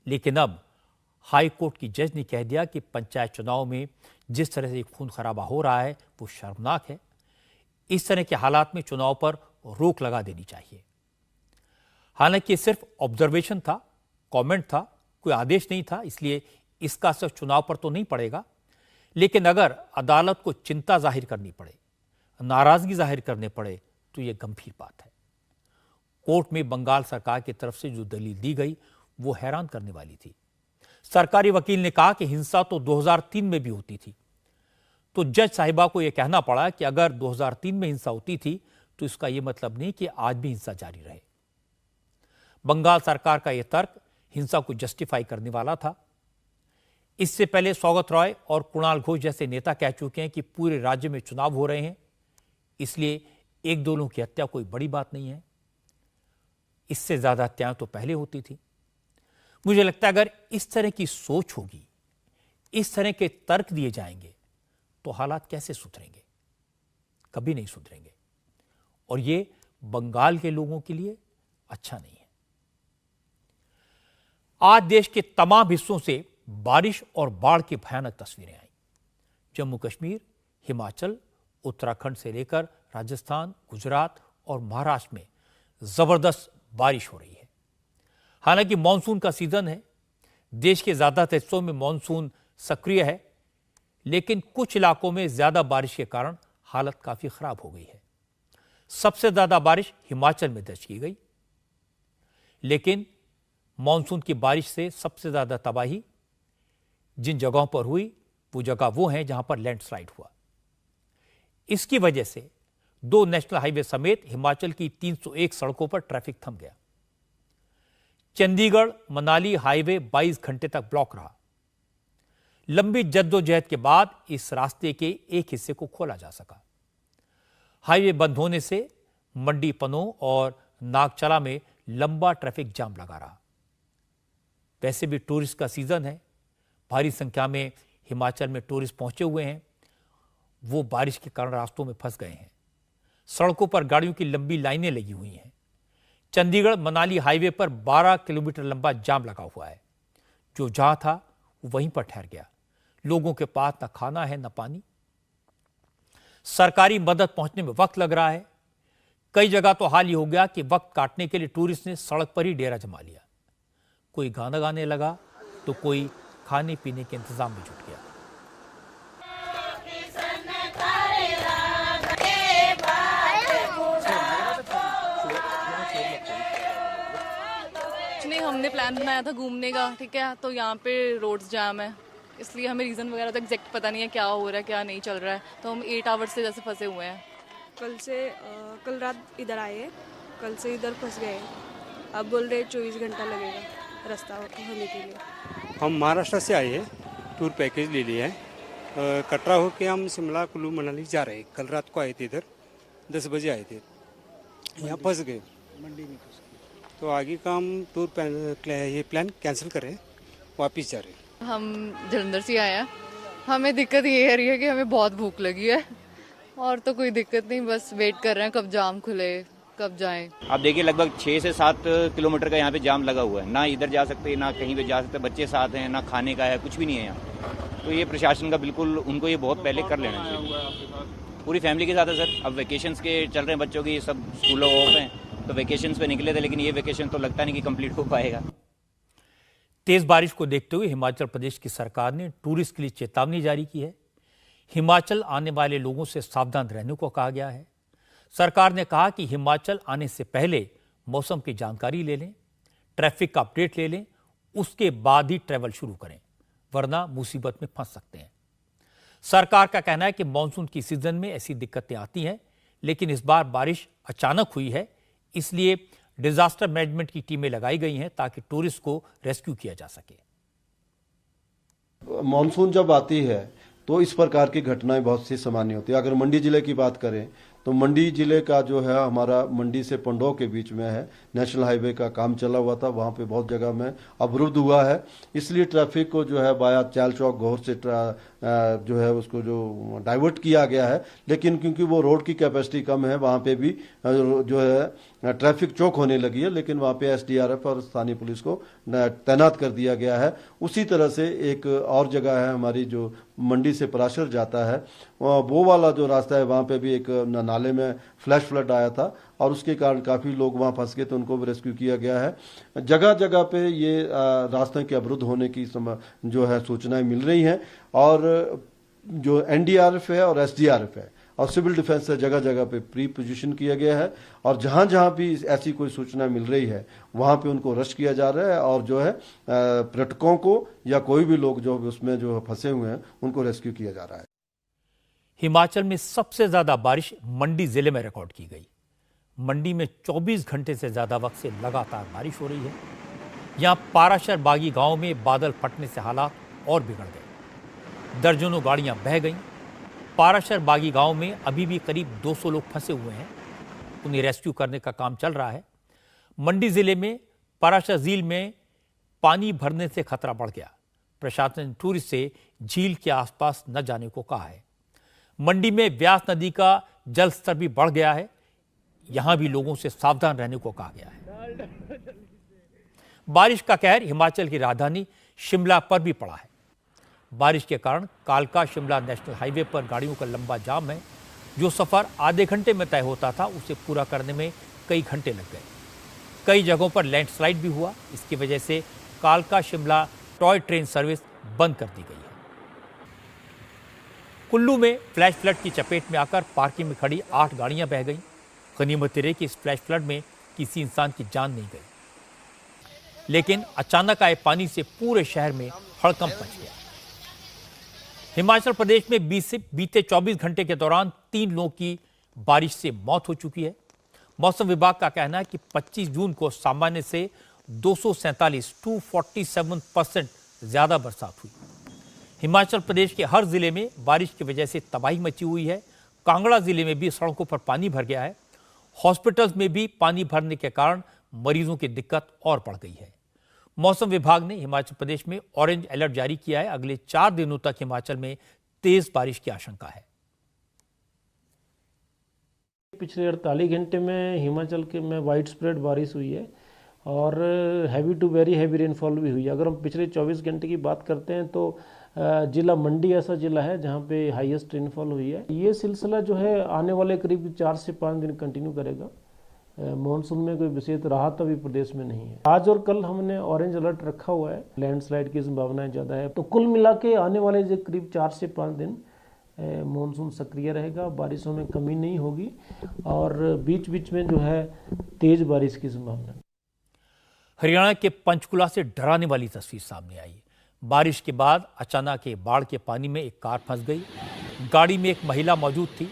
Speaker 1: लेकिन अब हाई कोर्ट की जज ने कह दिया कि पंचायत चुनाव में जिस तरह से खून खराबा हो रहा है वो शर्मनाक है। इस तरह के हालात में चुनाव पर रोक लगा देनी चाहिए। हालांकि सिर्फ ऑब्जर्वेशन था, कमेंट था, कोई आदेश नहीं था, इसलिए इसका असर चुनाव पर तो नहीं पड़ेगा। लेकिन अगर अदालत को चिंता जाहिर करनी पड़े, नाराजगी जाहिर करने पड़े तो यह गंभीर बात है। कोर्ट में बंगाल सरकार की तरफ से जो दलील दी गई वो हैरान करने वाली थी। सरकारी वकील ने कहा कि हिंसा तो 2003 में भी होती थी। तो जज साहिबा को यह कहना पड़ा कि अगर 2003 में हिंसा होती थी तो इसका यह मतलब नहीं कि आज भी हिंसा जारी रहे। बंगाल सरकार का यह तर्क हिंसा को जस्टिफाई करने वाला था। इससे पहले सौगत रॉय और कुणाल घोष जैसे नेता कह चुके हैं कि पूरे राज्य में चुनाव हो रहे हैं, इसलिए एक दो लोगों की हत्या कोई बड़ी बात नहीं है। इससे ज्यादा हत्याएं तो पहले होती थी। मुझे लगता है अगर इस तरह की सोच होगी, इस तरह के तर्क दिए जाएंगे, तो हालात कैसे सुधरेंगे? कभी नहीं सुधरेंगे। और ये बंगाल के लोगों के लिए अच्छा नहीं है। आज देश के तमाम हिस्सों से बारिश और बाढ़ की भयानक तस्वीरें आई। जम्मू कश्मीर, हिमाचल, उत्तराखंड से लेकर राजस्थान, गुजरात और महाराष्ट्र में जबरदस्त बारिश हो रही है। हालांकि मानसून का सीजन है, देश के ज्यादातर हिस्सों में मानसून सक्रिय है, लेकिन कुछ इलाकों में ज्यादा बारिश के कारण हालत काफी खराब हो गई है। सबसे ज्यादा बारिश हिमाचल में दर्ज की गई, लेकिन मानसून की बारिश से सबसे ज्यादा तबाही जिन जगहों पर हुई वो हैं जहां पर लैंडस्लाइड हुआ। इसकी वजह से 2 नेशनल हाईवे समेत हिमाचल की 301 सड़कों पर ट्रैफिक थम गया। चंडीगढ़ मनाली हाईवे 22 घंटे तक ब्लॉक रहा। लंबी जद्दोजहद के बाद इस रास्ते के एक हिस्से को खोला जा सका। हाईवे बंद होने से मंडी पनोह और नागचला में लंबा ट्रैफिक जाम लगा रहा। वैसे भी टूरिस्ट का सीजन है, भारी संख्या में हिमाचल में टूरिस्ट पहुंचे हुए हैं। वो बारिश के कारण रास्तों में फंस गए हैं। सड़कों पर गाड़ियों की लंबी लाइनें लगी हुई हैं। चंडीगढ़ मनाली हाईवे पर 12 किलोमीटर लंबा जाम लगा हुआ है। जो जहां था वो वहीं पर ठहर गया। लोगों के पास न खाना है न पानी। सरकारी मदद पहुंचने में वक्त लग रहा है। कई जगह तो हाल ही हो गया कि वक्त काटने के लिए टूरिस्ट ने सड़क पर ही डेरा जमा लिया। कोई गाना गाने लगा तो कोई खाने पीने के इंतजाम में जुट गया।
Speaker 11: नहीं, हमने प्लान बनाया था घूमने का, ठीक है, तो यहाँ पे रोड्स जाम है, इसलिए हमें रीज़न वगैरह तो एग्जैक्ट पता नहीं है क्या हो रहा है क्या नहीं चल रहा है। तो हम 8 आवर्स से जैसे फंसे हुए हैं।
Speaker 12: कल रात इधर आए, कल से इधर फंस गए। अब बोल रहे 24 घंटा लगेगा रास्ता होने के लिए।
Speaker 13: हम महाराष्ट्र से आए हैं, टूर पैकेज ले लिया है। कटरा होके हम शिमला कुल्लू मनाली जा रहे हैं। कल रात को आए थे, इधर 10 बजे आए थे, यहाँ फंस गए मंडी में। तो आगे का हम टूर ये प्लान कैंसिल करें, वापस जा रहे हैं।
Speaker 11: हम जलंधर से आए हैं। हमें दिक्कत ये आ रही है कि हमें बहुत भूख लगी है, और तो कोई दिक्कत नहीं, बस वेट कर रहे हैं कब जाम खुले, कब जाएं।
Speaker 14: आप देखिए लगभग 6 से 7 किलोमीटर का यहाँ पे जाम लगा हुआ है। ना इधर जा सकते ना कहीं पे जा सकते, बच्चे साथ हैं, ना खाने का है, कुछ भी नहीं है यहाँ। तो ये प्रशासन का बिल्कुल उनको ये बहुत पहले कर लेना चाहिए। पूरी फैमिली के साथ है सर। अब वेकेशंस के चल रहे हैं बच्चों की, सब स्कूलों ऑफ हैं, तो वेकेशंस पे निकले थे, लेकिन ये वेकेशन तो लगता नहीं कि कंप्लीट हो पाएगा।
Speaker 1: तेज बारिश को देखते हुए हिमाचल प्रदेश की सरकार ने टूरिस्ट के लिए चेतावनी जारी की है। हिमाचल आने वाले लोगों से सावधान रहने को कहा गया है। सरकार ने कहा कि हिमाचल आने से पहले मौसम की जानकारी ले लें, ट्रैफिक का अपडेट ले लें, उसके बाद ही ट्रैवल शुरू करें, वरना मुसीबत में फंस सकते हैं। सरकार का कहना है कि मानसून की सीजन में ऐसी दिक्कतें आती हैं, लेकिन इस बार बारिश अचानक हुई है, इसलिए डिजास्टर मैनेजमेंट की टीमें लगाई गई हैं ताकि टूरिस्ट को रेस्क्यू किया जा सके।
Speaker 15: मानसून जब आती है तो इस प्रकार की घटनाएं बहुत सी सामान्य होती है। अगर मंडी जिले की बात करें तो मंडी जिले का जो है हमारा मंडी से पंडोह के बीच में है, नेशनल हाईवे का काम चला हुआ था, वहाँ पे बहुत जगह में अवरुद्ध हुआ है। इसलिए ट्रैफिक को जो है बाया चाल चौक घोर से जो है उसको जो डाइवर्ट किया गया है, लेकिन क्योंकि वो रोड की कैपेसिटी कम है वहाँ पे भी जो है ट्रैफिक चौक होने लगी है, लेकिन वहाँ पे एसडीआरएफ और स्थानीय पुलिस को तैनात कर दिया गया है। उसी तरह से एक और जगह है हमारी जो मंडी से पराशर जाता है, वो वाला जो रास्ता है वहाँ पे भी एक नाले में फ्लैश फ्लड आया था और उसके कारण काफ़ी लोग वहाँ फंस गए, तो उनको भी रेस्क्यू किया गया है। जगह जगह पे ये रास्तों के अवरुद्ध होने की जो है सूचनाएं मिल रही हैं, और जो एनडीआरएफ है और एसडीआरएफ है और सिविल डिफेंस से जगह जगह पे प्री पोजीशन किया गया है, और जहां जहां भी ऐसी कोई सूचना मिल रही है वहां पे उनको रश किया जा रहा है, और जो है पर्यटकों को या कोई भी लोग जो उसमें जो फंसे हुए हैं उनको रेस्क्यू किया जा रहा है।
Speaker 1: हिमाचल में सबसे ज्यादा बारिश मंडी जिले में रिकॉर्ड की गई। मंडी में 24 घंटे से ज्यादा वक्त से लगातार बारिश हो रही है। यहां पाराशर बागी गांव में बादल फटने से हालात और बिगड़ गए। दर्जनों गाड़ियां बह गईं, पाराशर बागी गांव में अभी भी करीब 200 लोग फंसे हुए हैं। उन्हें रेस्क्यू करने का काम चल रहा है। मंडी जिले में पाराशर झील में पानी भरने से खतरा बढ़ गया। प्रशासन ने टूरिस्ट से झील के आसपास न जाने को कहा है। मंडी में व्यास नदी का जल स्तर भी बढ़ गया है। यहां भी लोगों से सावधान रहने को कहा गया है। बारिश का कहर हिमाचल की राजधानी शिमला पर भी पड़ा है। बारिश के कारण कालका शिमला नेशनल हाईवे पर गाड़ियों का लंबा जाम है। जो सफर आधे घंटे में तय होता था उसे पूरा करने में कई घंटे लग गए। कई जगहों पर लैंडस्लाइड भी हुआ। इसकी वजह से कालका शिमला टॉय ट्रेन सर्विस बंद कर दी गई है। कुल्लू में फ्लैश फ्लड की चपेट में आकर पार्किंग में खड़ी 8 गाड़ियां बह गईं। गनीमत रही कि इस फ्लैश फ्लड में किसी इंसान की जान नहीं गई, लेकिन अचानक आए पानी से पूरे शहर में हड़कंप मच गया। हिमाचल प्रदेश में बीते 24 घंटे के दौरान 3 लोगों की बारिश से मौत हो चुकी है। मौसम विभाग का कहना है कि 25 जून को सामान्य से 247% ज्यादा बरसात हुई। हिमाचल प्रदेश के हर जिले में बारिश की वजह से तबाही मची हुई है। कांगड़ा जिले में भी सड़कों पर पानी भर गया है। हॉस्पिटल्स में भी पानी भरने के कारण मरीजों की दिक्कत और बढ़ गई है। मौसम विभाग ने हिमाचल प्रदेश में ऑरेंज अलर्ट जारी किया है। अगले 4 दिनों तक हिमाचल में तेज बारिश की आशंका है।
Speaker 16: पिछले 48 घंटे में हिमाचल के में वाइड स्प्रेड बारिश हुई है और heavy to very heavy rainfall भी हुई है। अगर हम पिछले 24 घंटे की बात करते हैं तो जिला मंडी ऐसा जिला है जहां पे हाईएस्ट रेनफॉल हुई है। ये सिलसिला जो है आने वाले करीब 4 से 5 दिन कंटिन्यू करेगा। मॉनसून में कोई विशेष राहत अभी प्रदेश में नहीं है। आज और कल हमने ऑरेंज अलर्ट रखा हुआ है। लैंडस्लाइड की संभावनाएं ज़्यादा है। तो कुल मिला के आने वाले जो करीब 4 से 5 दिन मॉनसून सक्रिय रहेगा। बारिशों में कमी नहीं होगी और बीच बीच में जो है तेज बारिश की संभावना है।
Speaker 1: हरियाणा के पंचकुला से डराने वाली तस्वीर सामने आई। बारिश के बाद अचानक बाढ़ के पानी में एक कार फंस गई। गाड़ी में एक महिला मौजूद थी।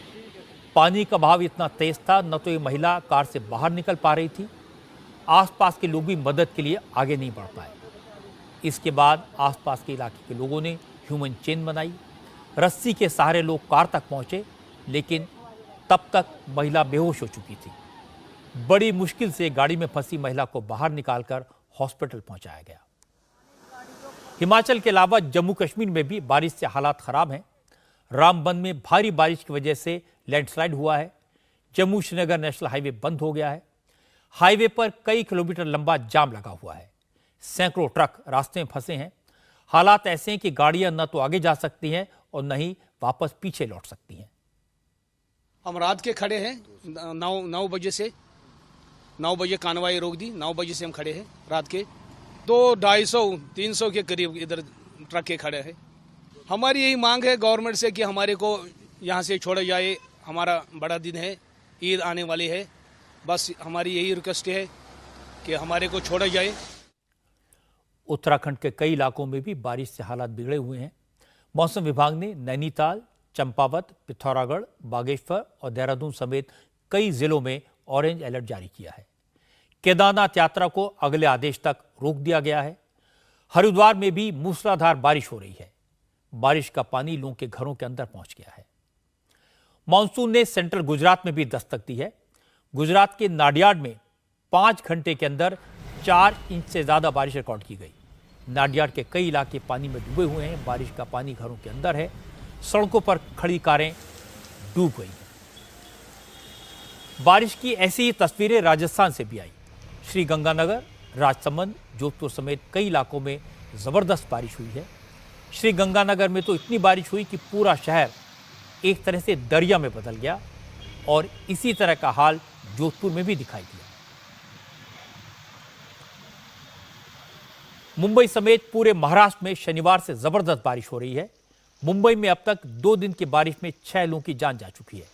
Speaker 1: पानी का बहाव इतना तेज था, न तो ये महिला कार से बाहर निकल पा रही थी। आसपास के लोग भी मदद के लिए आगे नहीं बढ़ पाए। इसके बाद आसपास के इलाके के लोगों ने ह्यूमन चेन बनाई। रस्सी के सहारे लोग कार तक पहुंचे, लेकिन तब तक महिला बेहोश हो चुकी थी। बड़ी मुश्किल से गाड़ी में फंसी महिला को बाहर निकालकर हॉस्पिटल पहुंचाया गया। हिमाचल के अलावा जम्मू कश्मीर में भी बारिश से हालात खराब हैं। रामबन में भारी बारिश की वजह से लैंडस्लाइड हुआ है। जम्मू श्रीनगर नेशनल हाईवे बंद हो गया है। हाईवे पर कई किलोमीटर लंबा जाम लगा हुआ है। सैकड़ों ट्रक रास्ते में फंसे हैं। हालात ऐसे हैं कि गाड़ियां न तो आगे जा सकती हैं और न ही वापस पीछे लौट सकती हैं।
Speaker 17: हम रात के खड़े हैं 9 बजे से 9 बजे कानवाई रोक दी। 9 बजे से हम खड़े हैं रात के। तो 250-300 के करीब इधर ट्रक के खड़े हैं। हमारी यही मांग है गवर्नमेंट से कि हमारे को यहाँ से छोड़ा जाए। हमारा बड़ा दिन है, ईद आने वाली है। बस हमारी यही रिक्वेस्ट है कि हमारे को छोड़ा जाए।
Speaker 1: उत्तराखंड के कई इलाकों में भी बारिश से हालात बिगड़े हुए हैं। मौसम विभाग ने नैनीताल, चंपावत, पिथौरागढ़, बागेश्वर और देहरादून समेत कई जिलों में ऑरेंज अलर्ट जारी किया है। केदारनाथ यात्रा को अगले आदेश तक रोक दिया गया है। हरिद्वार में भी मूसलाधार बारिश हो रही है। बारिश का पानी लोगों के घरों के अंदर पहुंच गया है। मानसून ने सेंट्रल गुजरात में भी दस्तक दी है। गुजरात के नाडियाड में 5 घंटे के अंदर 4 इंच से ज्यादा बारिश रिकॉर्ड की गई। नाडियाड के कई इलाके पानी में डूबे हुए हैं। बारिश का पानी घरों के अंदर है। सड़कों पर खड़ी कारें डूब गई। बारिश की ऐसी ही तस्वीरें राजस्थान से भी आई। श्रीगंगानगर, राजसमंद, जोधपुर समेत कई इलाकों में जबरदस्त बारिश हुई है। श्रीगंगानगर में तो इतनी बारिश हुई कि पूरा शहर एक तरह से दरिया में बदल गया और इसी तरह का हाल जोधपुर में भी दिखाई दिया। मुंबई समेत पूरे महाराष्ट्र में शनिवार से जबरदस्त बारिश हो रही है। मुंबई में अब तक 2 दिन की बारिश में 6 लोगों की जान जा चुकी है।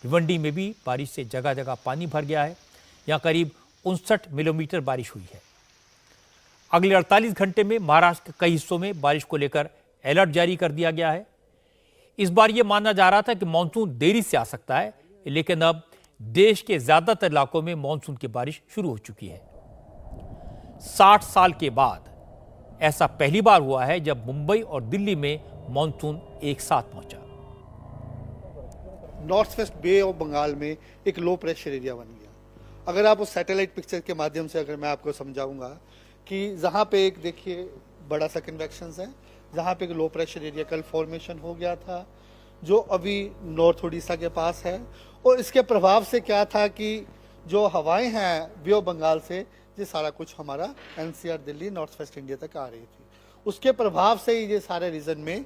Speaker 1: भिवंडी में भी बारिश से जगह जगह पानी भर गया है। यहां करीब 59 मिलीमीटर बारिश हुई है। अगले 48 घंटे में महाराष्ट्र के कई हिस्सों में बारिश को लेकर अलर्ट जारी कर दिया गया है। इस बार यह माना जा रहा था कि मानसून देरी से आ सकता है, लेकिन अब देश के ज्यादातर इलाकों में मानसून की बारिश शुरू हो चुकी है। 60 साल के बाद ऐसा पहली बार हुआ है जब मुंबई और दिल्ली में मानसून एक साथ पहुंचा।
Speaker 18: North west bay of Bengal में एक लो प्रेशर एरिया बन गया। अगर आप उस सैटेलाइट पिक्चर के माध्यम से अगर मैं आपको समझाऊंगा कि जहाँ पे एक देखिए बड़ा सा कन्वेक्शन है, जहाँ पे एक लो प्रेशर एरिया कल फॉर्मेशन हो गया था जो अभी नॉर्थ उड़ीसा के पास है, और इसके प्रभाव से क्या था कि जो हवाएं हैं बे ऑफ बंगाल से ये सारा कुछ हमारा NCR Delhi north west India तक आ रही थी। उसके प्रभाव से ये सारे रीजन में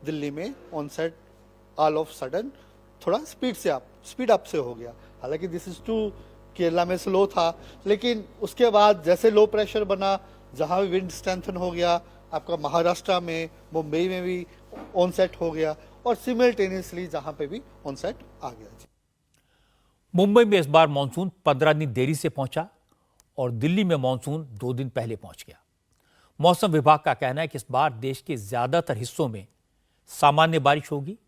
Speaker 18: दिल्ली में ऑनसेट ऑल ऑफ सडन थोड़ा स्पीड अप से हो गया। हालांकि दिस इज टू केरला में स्लो था, लेकिन उसके बाद जैसे लो प्रेशर बना, जहां भी विंड स्ट्रेंथन हो गया, आपका महाराष्ट्र में मुंबई में भी ऑनसेट हो गया और सिमल्टेनियसली जहां पे भी ऑनसेट आ गया।
Speaker 1: मुंबई में इस बार मानसून 15 दिन देरी से पहुंचा और दिल्ली में मानसून 2 दिन पहले पहुंच गया। मौसम विभाग का कहना है कि इस बार देश के ज्यादातर हिस्सों में सामान्य बारिश होगी।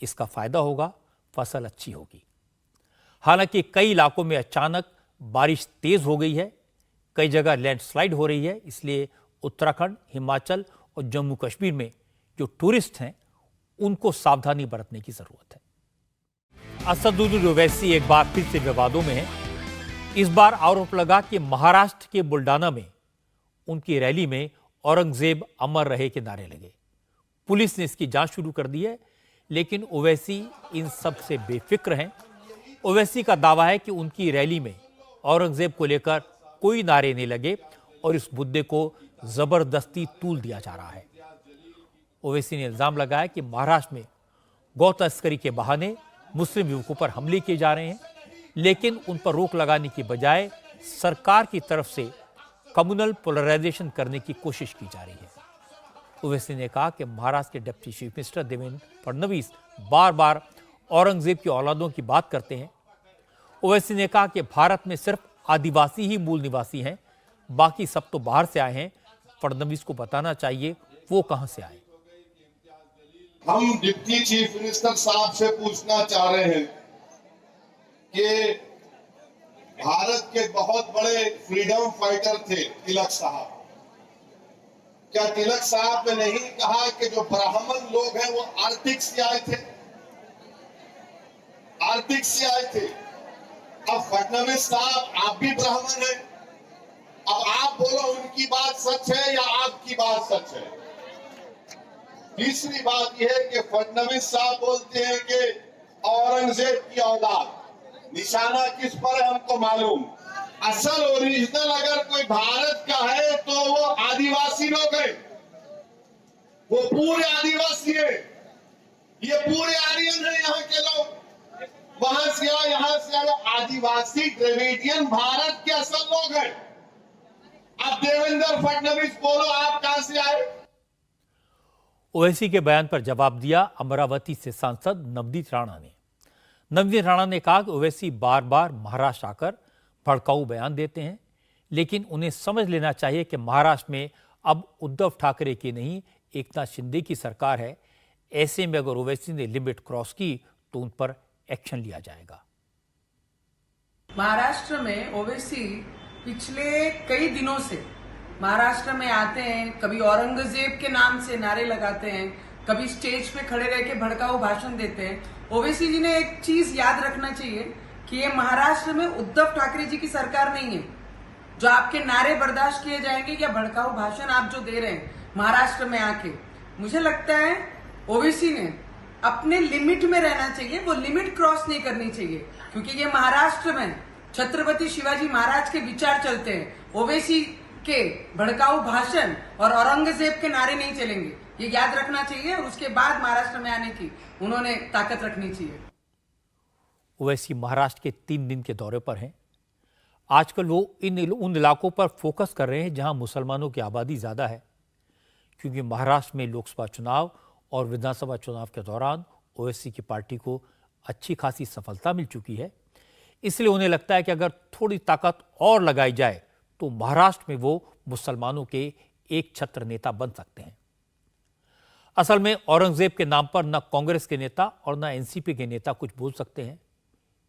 Speaker 1: इसका फायदा होगा, फसल अच्छी होगी। हालांकि कई इलाकों में अचानक बारिश तेज हो गई है, कई जगह लैंडस्लाइड हो रही है, इसलिए उत्तराखंड, हिमाचल और जम्मू कश्मीर में जो टूरिस्ट हैं उनको सावधानी बरतने की जरूरत है। असदुद्दीन ओवैसी एक बार फिर से विवादों में है। इस बार आरोप लगा कि महाराष्ट्र के बुल्डाना में उनकी रैली में औरंगजेब अमर रहे के नारे लगे। पुलिस ने इसकी जांच शुरू कर दी है, लेकिन ओवैसी इन सब से बेफिक्र हैं। ओवैसी का दावा है कि उनकी रैली में औरंगजेब को लेकर कोई नारे नहीं लगे और इस मुद्दे को जबरदस्ती तूल दिया जा रहा है। ओवैसी ने इल्जाम लगाया कि महाराष्ट्र में गौ तस्करी के बहाने मुस्लिम युवकों पर हमले किए जा रहे हैं, लेकिन उन पर रोक लगाने की बजाय सरकार की तरफ से कम्युनल पोलराइजेशन करने की कोशिश की जा रही है। ओवैसी ने कहा कि महाराष्ट्र के deputy chief minister Devendra Fadnavis बार बार औरंगजेब की औलादों की बात करते हैं। ओवैसी ने कहा कि भारत में सिर्फ आदिवासी ही मूल निवासी हैं, बाकी सब तो बाहर से आए हैं। फडणवीस को बताना चाहिए वो कहां से आए।
Speaker 19: हम डिप्टी चीफ मिनिस्टर साहब से पूछना चाह रहे हैं कि भारत के बहुत बड़े फ्रीडम फाइटर थे तिलक साहब। क्या तिलक साहब ने नहीं कहा कि जो ब्राह्मण लोग हैं वो आर्टिक से आए थे? आर्टिक से आए थे। अब फडणवीस साहब, आप भी ब्राह्मण हैं, अब आप बोलो उनकी बात सच है या आपकी बात सच है? तीसरी बात यह है कि फडणवीस साहब बोलते हैं कि औरंगजेब की औलाद, निशाना किस पर है हमको मालूम। असल ओरिजिनल अगर कोई भारत का है तो वो आदिवासी लोग हैं, वो पूरे आदिवासी है, ये पूरे आर्यन है यहाँ के लोग। वहां से आए, यहाँ से आए, आदिवासी द्रविडियन भारत के असल लोग हैं। अब देवेंद्र फडणवीस बोलो आप कहां से आए?
Speaker 1: ओवैसी के बयान पर जवाब दिया अमरावती से सांसद नवदीप राणा ने। नवदीप राणा ने कहा कि ओवैसी बार बार महाराष्ट्र आकर भड़काऊ बयान देते हैं, लेकिन उन्हें समझ लेना चाहिए कि महाराष्ट्र में अब उद्धव ठाकरे की नहीं, एकनाथ शिंदे की सरकार है। ऐसे में अगर ओवैसी ने लिमिट क्रॉस की तो उन पर एक्शन लिया जाएगा।
Speaker 20: महाराष्ट्र में ओवैसी पिछले कई दिनों से महाराष्ट्र में आते हैं, कभी औरंगजेब के नाम से नारे लगाते हैं, कभी स्टेज पे खड़े रह के भड़काऊ भाषण देते हैं। ओवैसी जी ने एक चीज याद रखना चाहिए कि ये महाराष्ट्र में उद्धव ठाकरे जी की सरकार नहीं है जो आपके नारे बर्दाश्त किए जाएंगे या भड़काऊ भाषण आप जो दे रहे हैं महाराष्ट्र में आके। मुझे लगता है ओवैसी ने अपने लिमिट में रहना चाहिए, वो लिमिट क्रॉस नहीं करनी चाहिए, क्योंकि ये महाराष्ट्र में छत्रपति शिवाजी महाराज के विचार चलते हैं। ओवैसी के भड़काऊ भाषण और औरंगजेब के नारे नहीं चलेंगे, ये याद रखना चाहिए और उसके बाद महाराष्ट्र में आने की उन्होंने ताकत रखनी चाहिए।
Speaker 1: ओवैसी महाराष्ट्र के 3 दिन के दौरे पर हैं। आजकल वो उन इलाकों पर फोकस कर रहे हैं जहां मुसलमानों की आबादी ज्यादा है, क्योंकि महाराष्ट्र में लोकसभा चुनाव और विधानसभा चुनाव के दौरान ओवैसी की पार्टी को अच्छी खासी सफलता मिल चुकी है। इसलिए उन्हें लगता है कि अगर थोड़ी ताकत और लगाई जाए तो महाराष्ट्र में वो मुसलमानों के एक छत्र नेता बन सकते हैं। असल में औरंगजेब के नाम पर न कांग्रेस के नेता और न एनसीपी के नेता कुछ बोल सकते हैं।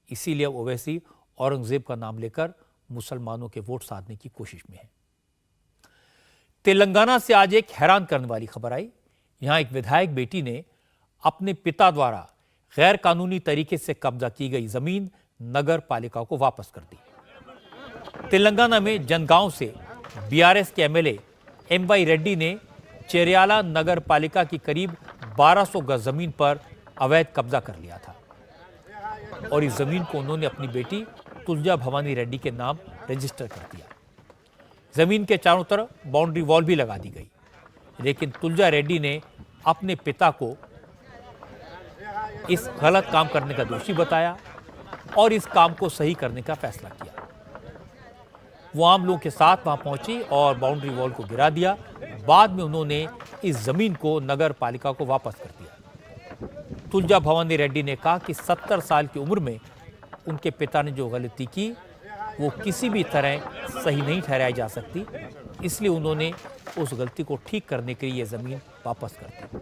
Speaker 1: इसीलिए ओवैसी औरंगजेब का नाम लेकर मुसलमानों के वोट साधने की कोशिश में है। तेलंगाना से आज एक हैरान करने वाली खबर आई। यहां एक विधायक बेटी ने अपने पिता द्वारा गैर कानूनी तरीके से कब्जा की गई जमीन नगर पालिका को वापस कर दी। तेलंगाना में जनगांव से बीआरएस के एमएलए एमवाई रेड्डी ने चेरियाला नगर पालिका की करीब 1200 गज जमीन पर अवैध कब्जा कर लिया था और इस जमीन को उन्होंने अपनी बेटी तुलजा भवानी रेड्डी के नाम रजिस्टर कर दिया। जमीन के चारों तरफ बाउंड्री वॉल भी लगा दी गई, लेकिन तुलजा रेड्डी ने अपने पिता को इस गलत काम करने का दोषी बताया और इस काम को सही करने का फैसला किया। वो आम लोगों के साथ वहां पहुंची और बाउंड्री वॉल को गिरा दिया। बाद में उन्होंने इस जमीन को नगर पालिका को वापस कर दिया। तुलजा भवानी रेड्डी ने कहा कि 70 साल की उम्र में उनके पिता ने जो गलती की वो किसी भी तरह सही नहीं ठहराई जा सकती, इसलिए उन्होंने उस गलती को ठीक करने के लिए ये जमीन वापस कर दी।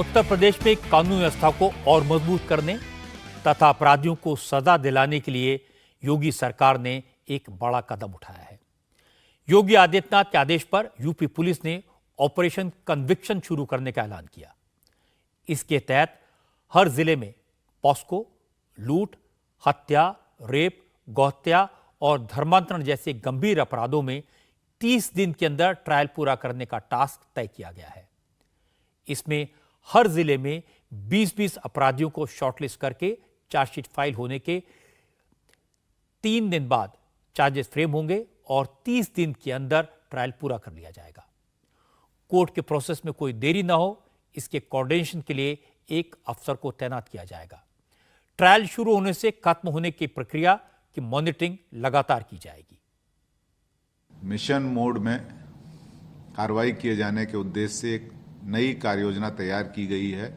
Speaker 1: उत्तर प्रदेश में कानून व्यवस्था को और मजबूत करने तथा अपराधियों को सजा दिलाने के लिए योगी सरकार ने एक बड़ा कदम उठाया है। योगी आदित्यनाथ के आदेश पर यूपी पुलिस ने ऑपरेशन कन्विक्शन शुरू करने का ऐलान किया। इसके तहत हर जिले में पॉस्को, लूट, हत्या, रेप, गौहत्या और धर्मांतरण जैसे गंभीर अपराधों में 30 दिन के अंदर ट्रायल पूरा करने का टास्क तय किया गया है। इसमें हर जिले में 20-20 अपराधियों को शॉर्टलिस्ट करके चार्जशीट फाइल होने के 3 दिन बाद चार्जेस फ्रेम होंगे और 30 दिन के अंदर ट्रायल पूरा कर लिया जाएगा। कोर्ट के प्रोसेस में कोई देरी ना हो, इसके कोऑर्डिनेशन के लिए एक अफसर को तैनात किया जाएगा। ट्रायल शुरू होने से खत्म होने की प्रक्रिया की मॉनिटरिंग लगातार की जाएगी।
Speaker 21: मिशन मोड में कार्रवाई किए जाने के उद्देश्य से एक नई कार्ययोजना तैयार की गई है,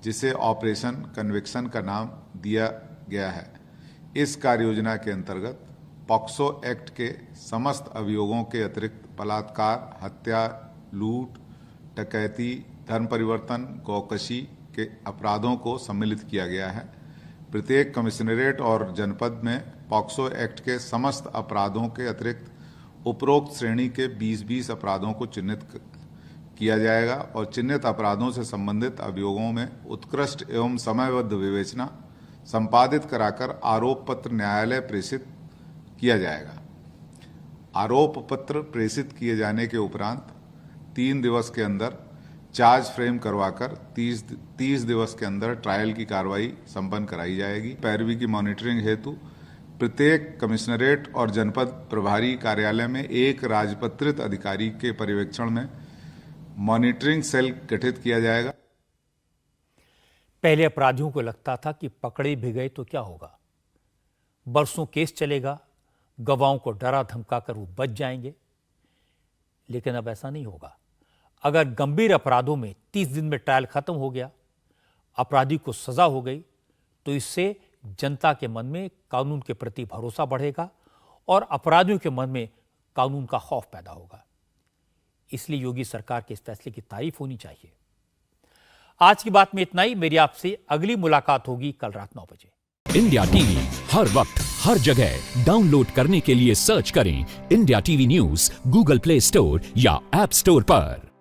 Speaker 21: जिसे ऑपरेशन कन्विक्शन का नाम दिया गया है। इस कार्ययोजना के अंतर्गत पॉक्सो एक्ट के समस्त अभियोगों के अतिरिक्त बलात्कार, हत्या, लूट, डकैती, धर्म परिवर्तन, गौकशी के अपराधों को सम्मिलित किया गया है। प्रत्येक कमिश्नरेट और जनपद में पॉक्सो एक्ट के समस्त अपराधों के अतिरिक्त उपरोक्त श्रेणी के 20-20 अपराधों को चिन्हित किया जाएगा और चिन्हित अपराधों से संबंधित अभियोगों में उत्कृष्ट एवं समयबद्ध विवेचना संपादित कराकर आरोप पत्र न्यायालय प्रेषित किया जाएगा। आरोप पत्र प्रेषित किए जाने के उपरांत 3 दिवस के अंदर चार्ज फ्रेम करवाकर 30 दिवस के अंदर ट्रायल की कार्रवाई संपन्न कराई जाएगी। पैरवी की मॉनिटरिंग हेतु प्रत्येक कमिश्नरेट और जनपद प्रभारी कार्यालय में एक राजपत्रित अधिकारी के पर्यवेक्षण में मॉनिटरिंग सेल गठित किया जाएगा।
Speaker 1: पहले अपराधियों को लगता था कि पकड़े भी गए तो क्या होगा, बरसों केस चलेगा, गवाहों को डरा धमकाकर वो बच जाएंगे, लेकिन अब ऐसा नहीं होगा। अगर गंभीर अपराधों में 30 दिन में ट्रायल खत्म हो गया, अपराधी को सजा हो गई, तो इससे जनता के मन में कानून के प्रति भरोसा बढ़ेगा और अपराधियों के मन में कानून का खौफ पैदा होगा। इसलिए योगी सरकार के इस फैसले की तारीफ होनी चाहिए। आज की बात में इतना ही। मेरी आपसे अगली मुलाकात होगी कल रात 9 बजे।
Speaker 22: इंडिया टीवी हर वक्त हर जगह डाउनलोड करने के लिए सर्च करें India TV news Google play store या ऐप स्टोर पर।